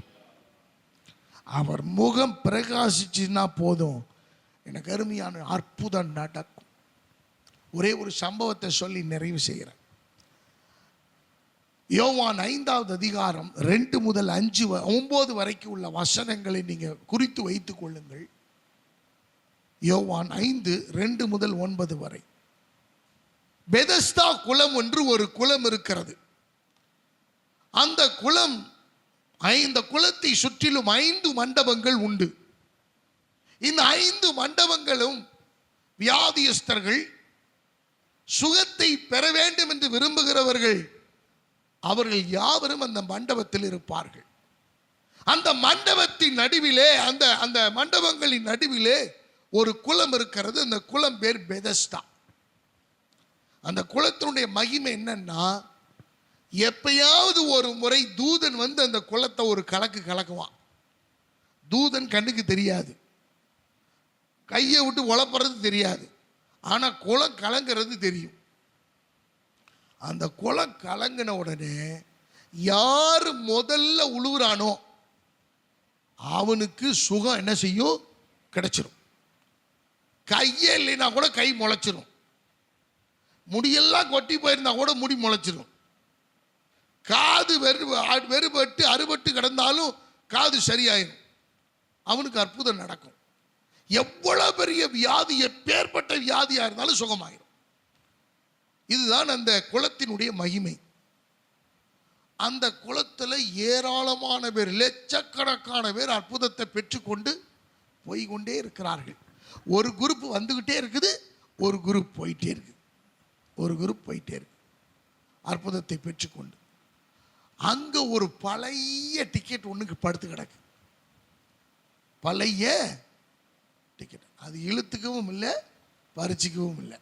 அவர் முகம் பிரகாசிச்சுன்னா போதும், எனக்கு அருமையான அற்புதம் நடக்கும். ஒரே ஒரு சம்பவத்தை சொல்லி நிறைவு செய்கிறேன். யோவான் 5வது அதிகாரம் 2 முதல் 9 வரைக்கும் உள்ள வசனங்களை நீங்க குறித்து வைத்துக் கொள்ளுங்கள். யோவான் 5:2 முதல் 9 வரை. பெதஸ்தா குளம் என்று ஒரு குளம் இருக்கிறது. அந்த குளம், இந்த குளத்தை சுற்றிலும் 5 மண்டபங்கள் உண்டு. இந்த 5 மண்டபங்களும் வியாதியஸ்தர்கள், சுகத்தை பெற வேண்டும் என்று விரும்புகிறவர்கள், அவர்கள் யாவரும் அந்த மண்டபத்தில் இருப்பார்கள். அந்த மண்டபத்தின் நடுவிலே, அந்த மண்டபங்களின் நடுவிலே ஒரு குளம் இருக்கிறது. அந்த குளம் பேர் பெதஸ்தா. அந்த குளத்தினுடைய மகிமை என்னன்னா, எப்பயாவது ஒரு முறை தூதன் வந்து அந்த குளத்தை ஒரு கலக்குவான். தூதன் கண்ணுக்கு தெரியாது, கையை விட்டு உழப்புறது தெரியாது, ஆனா குளம் கலங்கிறது தெரியும். அந்த குளம் கலங்கின உடனே யார் முதல்ல உழுவுறானோ அவனுக்கு சுகம் என்ன செய்யும்? கிடைச்சிரும். கையே இல்லைன்னா கூட கை முளைச்சிரும். முடியெல்லாம் கொட்டி போயிருந்தா கூட முடி முளைச்சிரும். காது வெறுபட்டு அறுபட்டு கிடந்தாலும் காது சரியாயிடும். அவனுக்கு அற்புதம் நடக்கும். எவ்வளவு பெரிய வியாதி, எப்பேற்பட்ட வியாதியா இருந்தாலும் சுகமாயிரும். இதுதான் அந்த குளத்தினுடைய மகிமை. அந்த குளத்தில் ஏராளமான பேர், லட்சக்கணக்கான பேர் அற்புதத்தை பெற்றுக்கொண்டு போய்கொண்டே இருக்கிறார்கள். ஒரு குரூப் வந்துகிட்டே இருக்குது, ஒரு குரூப் போயிட்டே இருக்கு, ஒரு குரூப் போயிட்டே இருக்கு அற்புதத்தை பெற்றுக்கொண்டு. அங்க ஒரு பழைய டிக்கெட் ஒண்ணுக்கு படுத்து கிடக்கு. பழைய டிக்கெட், அது இழுத்துக்கவும் இல்லை, பறிச்சுக்கவும் இல்லை,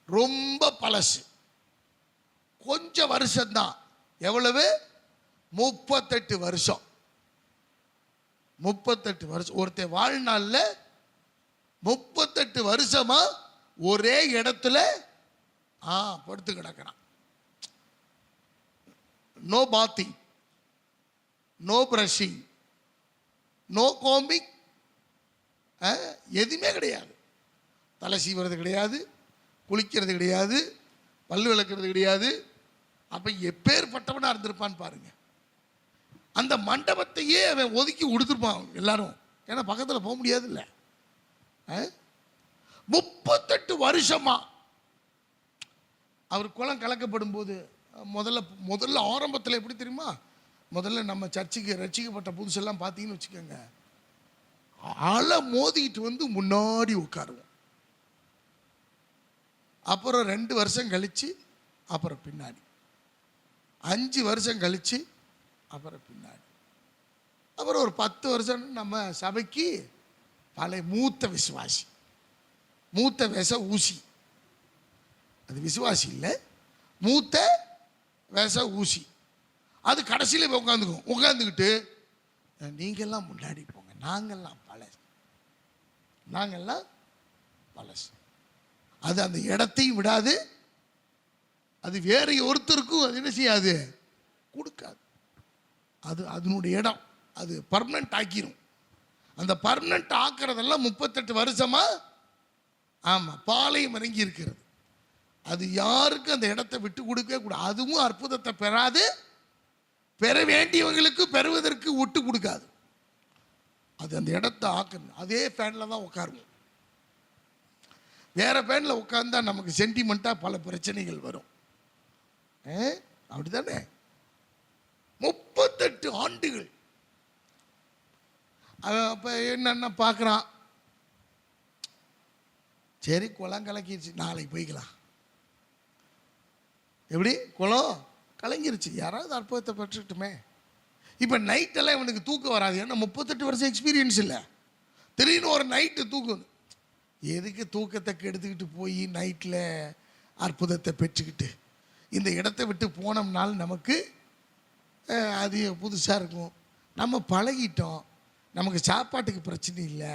ரொம்ப பழசு. கொஞ்சம் வருஷம்தான். எவ்வளவு? 38 வருஷம். 38 வருஷம். ஒருத்தர் வாழ்நாள்ல 38 வருஷமா ஒரே இடத்துல படுத்து கிடக்கிறான். No bathing, no brushing, no combing, எதுவுமே கிடையாது. தலை சீவுறது கிடையாது, குளிக்கிறது கிடையாது, பல்லு விளக்குறது கிடையாது. அப்ப எப்பேற்பட்டவனா இருந்திருப்பான்னு பாருங்க. அந்த மண்டபத்தையே அவன் ஒதுக்கி கொடுத்துருப்பான் எல்லாரும். ஏன்னா பக்கத்தில் போக முடியாது இல்லை. 38 வருஷமா அவர் குளம் கலக்கப்படும் போது முதல்ல ஆரம்பத்தில் எப்படி தெரியுமா? முதல்ல நம்ம சர்ச்சுக்கு ரட்சிக்கப்பட்ட புதுசெல்லாம் பார்த்தீங்கன்னு வச்சுக்கோங்க, அலை மோதிட்டு வந்து முன்னாடி உட்காருவோம். அப்புறம் 2 வருஷம் கழிச்சு அப்புறம் பின்னாடி, 5 வருஷம் கழிச்சு அப்புறம் பின்னாடி, அப்புறம் ஒரு 10 வருஷம் நம்ம சபைக்கு பழைய மூத்த விசுவாசி, மூத்த விச ஊசி. அது விசுவாசி இல்லை, மூத்த விச ஊசி. அது கடைசியில் போய் உட்காந்துக்கிட்டு நீங்கள்லாம் முன்னாடி போங்க, நாங்கள்லாம் பழசு, நாங்கள்லாம் பழசு. அது அந்த இடத்தையும் விடாது, அது வேற ஒருத்தருக்கும் அது என்ன செய்யாது? கொடுக்காது. அது அதனுடைய இடம், அது பர்மனன்ட் ஆக்கிரும். அந்த பர்மனன்ட் ஆக்குறதெல்லாம் 38 வருஷமா பாளையம் இறங்கி இருக்கிறது. அது யாருக்கும் அந்த இடத்தை விட்டு கொடுக்க கூடாது. அதுவும் அற்புதத்தை பெறாது, பெற வேண்டியவங்களுக்கு பெறுவதற்கு விட்டு கொடுக்காது. அது அந்த இடத்தை ஆக்கணும். அதே ஃபேனில் தான் உட்காருவோம். வேற ஃபேனில் உட்கார்ந்தா நமக்கு சென்டிமெண்ட்டாக பல பிரச்சனைகள் வரும். அப்படித்தானே? 38 ஆண்டுகள். அப்ப என்னன்னா பார்க்குறான், சரி குளம் கலக்கிடுச்சு, நாளைக்கு போய்க்கலாம். எப்படி? குளம் கலங்கிருச்சு, யாராவது அற்புதத்தை பெற்றுக்கிட்டுமே. இப்போ நைட்டெல்லாம் இவனுக்கு தூக்கம் வராது. ஏன்னா 38 வருஷம் எக்ஸ்பீரியன்ஸ் இல்லை. திடீர்னு ஒரு நைட்டு தூக்கம். எதுக்கு தூக்கத்தை கெடுத்துக்கிட்டு போய் நைட்டில் அற்புதத்தை பெற்றுக்கிட்டு? இந்த இடத்தை விட்டு போனோம்னால நமக்கு அது புதுசாக இருக்கும். நம்ம பழகிட்டோம், நமக்கு சாப்பாட்டுக்கு பிரச்சனை இல்லை,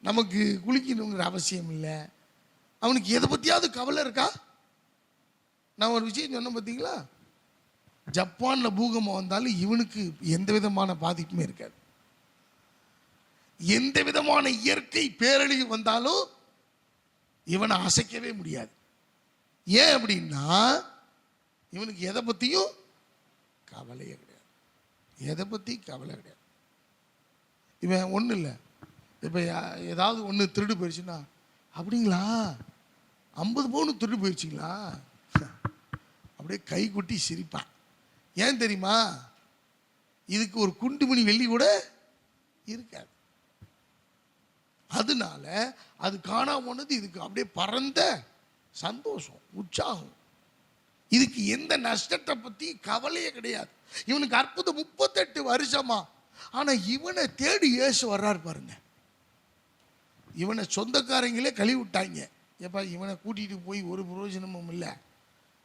நமக்கு குளிக்கணுங்கிற அவசியம் இல்லை. அவனுக்கு எதை பற்றியாவது கவலை இருக்கா? நான் ஒரு விஷயம் சொன்னேன் பார்த்தீங்களா? ஜப்பானில் பூகம்பம் வந்தாலும் இவனுக்கு எந்த விதமான பாதிப்புமே இருக்காது. எந்த விதமான இயற்கை பேரழிவு வந்தாலும் இவனை அசைக்கவே முடியாது. ஏன் அப்படின்னா இவனுக்கு எதை பற்றியும் கவலையே கிடையாது. எதை பற்றி கவலை கிடையாது. இவன் ஒன்றும் இல்லை, இப்போ ஏதாவது ஒன்று திருடு போயிடுச்சுன்னா, அப்படிங்களா 50 பவுன் திருட்டு போயிடுச்சிங்களா? அப்படியே கை கொட்டி சிரிப்பான். ஏன் தெரியுமா? இதுக்கு ஒரு குண்டுமணி வெள்ளி கூட இருக்காது. அதனால அது காணாம போனது இதுக்கு அப்படியே பறந்த சந்தோஷம், உற்சாகம். இதுக்கு எந்த நஷ்டத்தை பற்றி கவலையே கிடையாது. இவனுக்கு அற்புதம் 38 வருஷமா. ஆனால் இவனை தேடி இயேசு வர்றாரு பாருங்க. இவனை சொந்தக்காரங்களே கழுவி விட்டாங்க. ஏப்பா இவனை கூட்டிகிட்டு போய் ஒரு பிரயோஜனமும் இல்லை.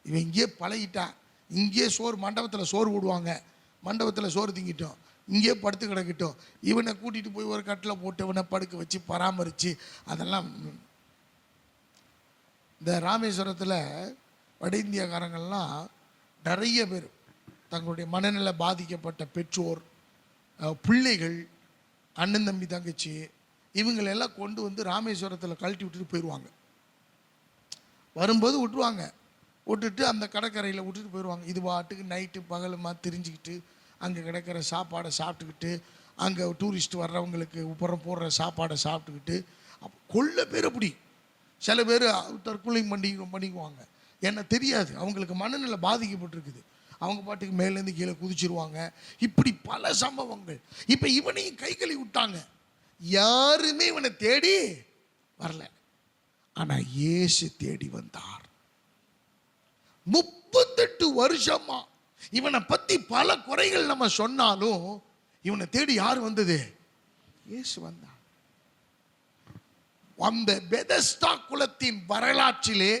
இவன் இங்கே பழகிட்டான். இங்கே சோறு, மண்டபத்தில் சோறு போடுவாங்க, மண்டபத்தில் சோறு திங்கிட்டோம், இங்கே படுத்து கிடக்கட்டும். இவனை கூட்டிகிட்டு போய் ஒரு கட்டில் போட்டு இவனை படுக்க வச்சு பராமரித்து அதெல்லாம். இந்த ராமேஸ்வரத்தில் வட இந்தியாக்காரங்கள்லாம் நிறைய பேர் தங்களுடைய மனநிலை பாதிக்கப்பட்ட பெற்றோர், பிள்ளைகள், அண்ணன் தம்பி தங்கச்சி இவங்களெல்லாம் கொண்டு வந்து ராமேஸ்வரத்தில் கழட்டி விட்டுட்டு போயிடுவாங்க. வரும்போது விட்டுருவாங்க, விட்டுட்டு அந்த கடற்கரையில் விட்டுட்டு போயிடுவாங்க. இது பாட்டுக்கு நைட்டு பகலுமா தெரிஞ்சுக்கிட்டு அங்கே கிடைக்கிற சாப்பாடை சாப்பிட்டுக்கிட்டு, அங்கே டூரிஸ்ட் வர்றவங்களுக்கு உப்புறம் போடுற சாப்பாடை சாப்பிட்டுக்கிட்டு கொள்ள பேர். அப்படி சில பேர் தற்கொலை பண்ணிக்குவாங்க. ஏன்னா தெரியாது, அவங்களுக்கு மனநிலை பாதிக்கப்பட்டிருக்குது. அவங்க பாட்டுக்கு மேலேருந்து கீழே குதிச்சிருவாங்க. இப்படி பல சம்பவங்கள். இப்போ இவனையும் கை கழுவி விட்டாங்க. யாருமே இவனை தேடி வரல. ஆனால் இயேசு தேடி வந்தார். 38 வருஷமா இவனை பற்றி பல குறைகள் நம்ம சொன்னாலும் இவனை தேடி யார் வந்தது? இயேசு வந்தார். அந்த பெதஸ்தா குளத்தின் வரலாற்றிலே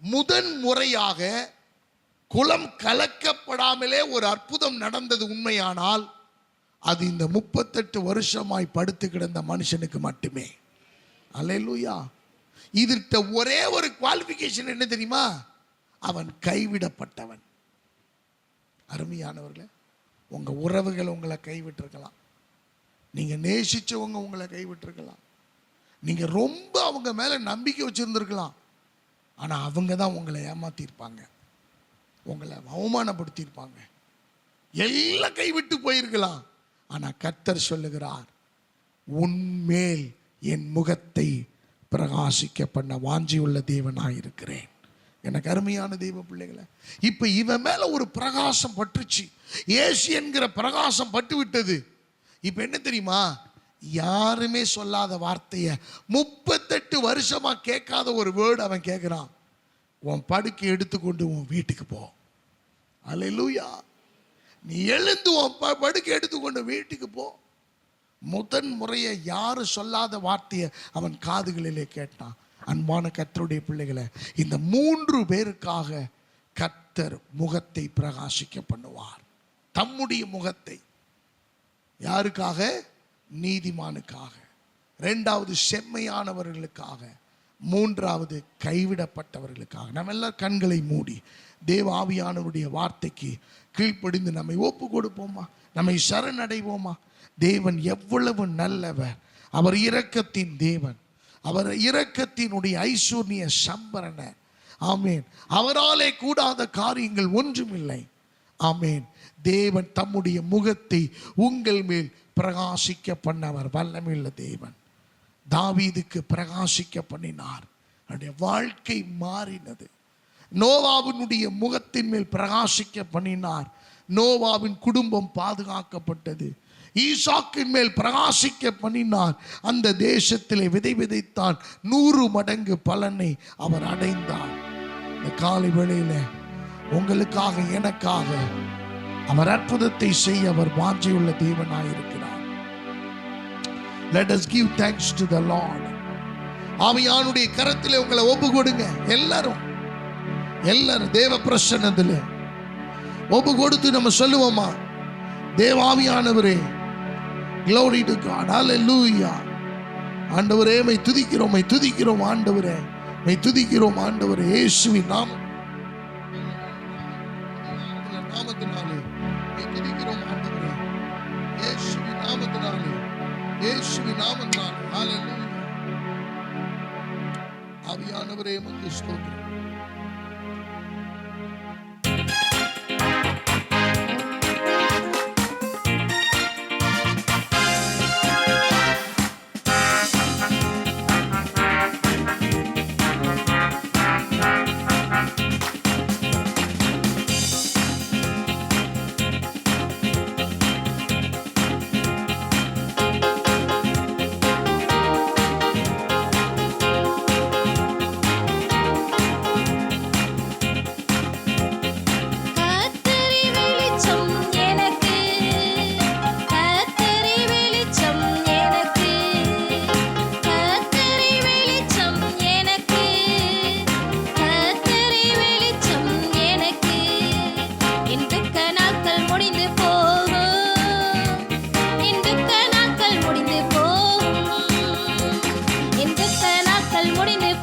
முதன் முறையாக குளம் கலக்கப்படாமலே ஒரு அற்புதம் நடந்தது உண்மையானால் அது இந்த 38 வருஷமாய் படுத்து கிடந்த மனுஷனுக்கு மட்டுமே. அல்லேலூயா. இதற்கு ஒரே ஒரு குவாலிஃபிகேஷன் என்ன தெரியுமா? அவன் கைவிடப்பட்டவன். அருமையானவர்களே, உங்க உறவுகள் உங்களை கைவிட்டிருக்கலாம், நீங்க நேசிச்சவங்க உங்களை கைவிட்டிருக்கலாம், நீங்க ரொம்ப அவங்க மேல நம்பிக்கை வச்சிருந்திருக்கலாம். ஆனா அவங்க தான் உங்களை ஏமாத்திருப்பாங்க, உங்களை அவமானப்படுத்தியிருப்பாங்க, எல்லாம் கைவிட்டு போயிருக்கலாம். ஆனா கர்த்தர் சொல்லுகிறார், உன்மேல் என் முகத்தை பிரகாசிக்க பண்ண வாஞ்சியுள்ள தேவனாயிருக்கிறேன். எனக்கு அருமையான தெய்வ பிள்ளைகளை, இப்ப இவன் மேல ஒரு பிரகாசம் பட்டுச்சு. இயேசு என்கிற பிரகாசம் பட்டு விட்டது. இப்ப என்ன தெரியுமா? யாருமே சொல்லாத வார்த்தைய 38 வருஷமா கேட்காத ஒரு வேர்டு அவன் கேட்கிறான். உன் படுக்கை எடுத்துக்கொண்டு உன் வீட்டுக்கு போ. அல்லேலூயா. நீ எழுந்து உன் படுக்கை எடுத்துக்கொண்டு வீட்டுக்கு போ. முதன் முறையை யாரும் சொல்லாத வார்த்தையை அவன் காதுகளிலே கேட்டான். அன்பான கர்த்தருடைய பிள்ளைகளை, இந்த 3 பேருக்காக கர்த்தர் முகத்தை பிரகாசிக்க பண்ணுவார். தம்முடைய முகத்தை யாருக்காக? நீதிமானுக்காக, 2வது செம்மையானவர்களுக்காக, 3வது கைவிடப்பட்டவர்களுக்காக. நம்ம எல்லாம் கண்களை மூடி தேவ ஆவியானவருடைய வார்த்தைக்கு கீழ்ப்படிந்து நம்மை ஒப்பு கொடுப்போமா? நம்மை சரணடைவோமா? தேவன் எவ்வளவு நல்லவர்! அவர் இரக்கத்தின் தேவன், அவர் இரக்கத்தினுடைய ஐஸ்வர்ய சம்பரணர். ஆமேன். அவராலே கூடாத காரியங்கள் ஒன்றுமில்லை. ஆமேன். தேவன் தம்முடைய முகத்தை உங்கள் மேல் பிரகாசிக்க பண்ணவர் வல்லமையுள்ள தேவன். தாவீதுக்கு பிரகாசிக்க பண்ணினார், அவருடைய வாழ்க்கை மாறினது. நோவாவினுடைய முகத்தின் மேல் பிரகாசிக்க பண்ணினார், நோவாவின் குடும்பம் பாதுகாக்கப்பட்டது. ஈசாக்கின் மேல் பிரகாசிக்க பண்ணினார், அந்த தேசத்திலே விதை விதைத்தான், 100 மடங்கு பலனை அவர் அடைந்தார். இந்த காலை வேளையில உங்களுக்காக எனக்காக அவர் அற்புதத்தை செய்ய அவர் வாஞ்சையுள்ள தேவனாயிருக்கிறார். Let us give thanks to the Lord. ஆவியானுடைய கரத்திலே உங்களை ஒப்பு கொடுங்க. எல்லாரும் தேவ பிரசன்னத்திலே ஒப்பு கொடுத்து நம்ம சொல்லுவோமா? தேவாவியானவரே, glory to God, hallelujah. ஆண்டவரே மை துதிக்கிறோம், மை துதிக்கிறோம் ஆண்டவரே, மை துதிக்கிறோம் ஆண்டவரே. இயேசுவின் நாமத்தினாலே மை துதிக்கிறோம் ஆண்டவரே, இயேசுவின் நாமத்தினாலே, இயேசுவின் நாமத்தினாலே. ஹalleluya. ஆவியானவரே உமக்கு ஸ்தோத்திரம். முடிந்து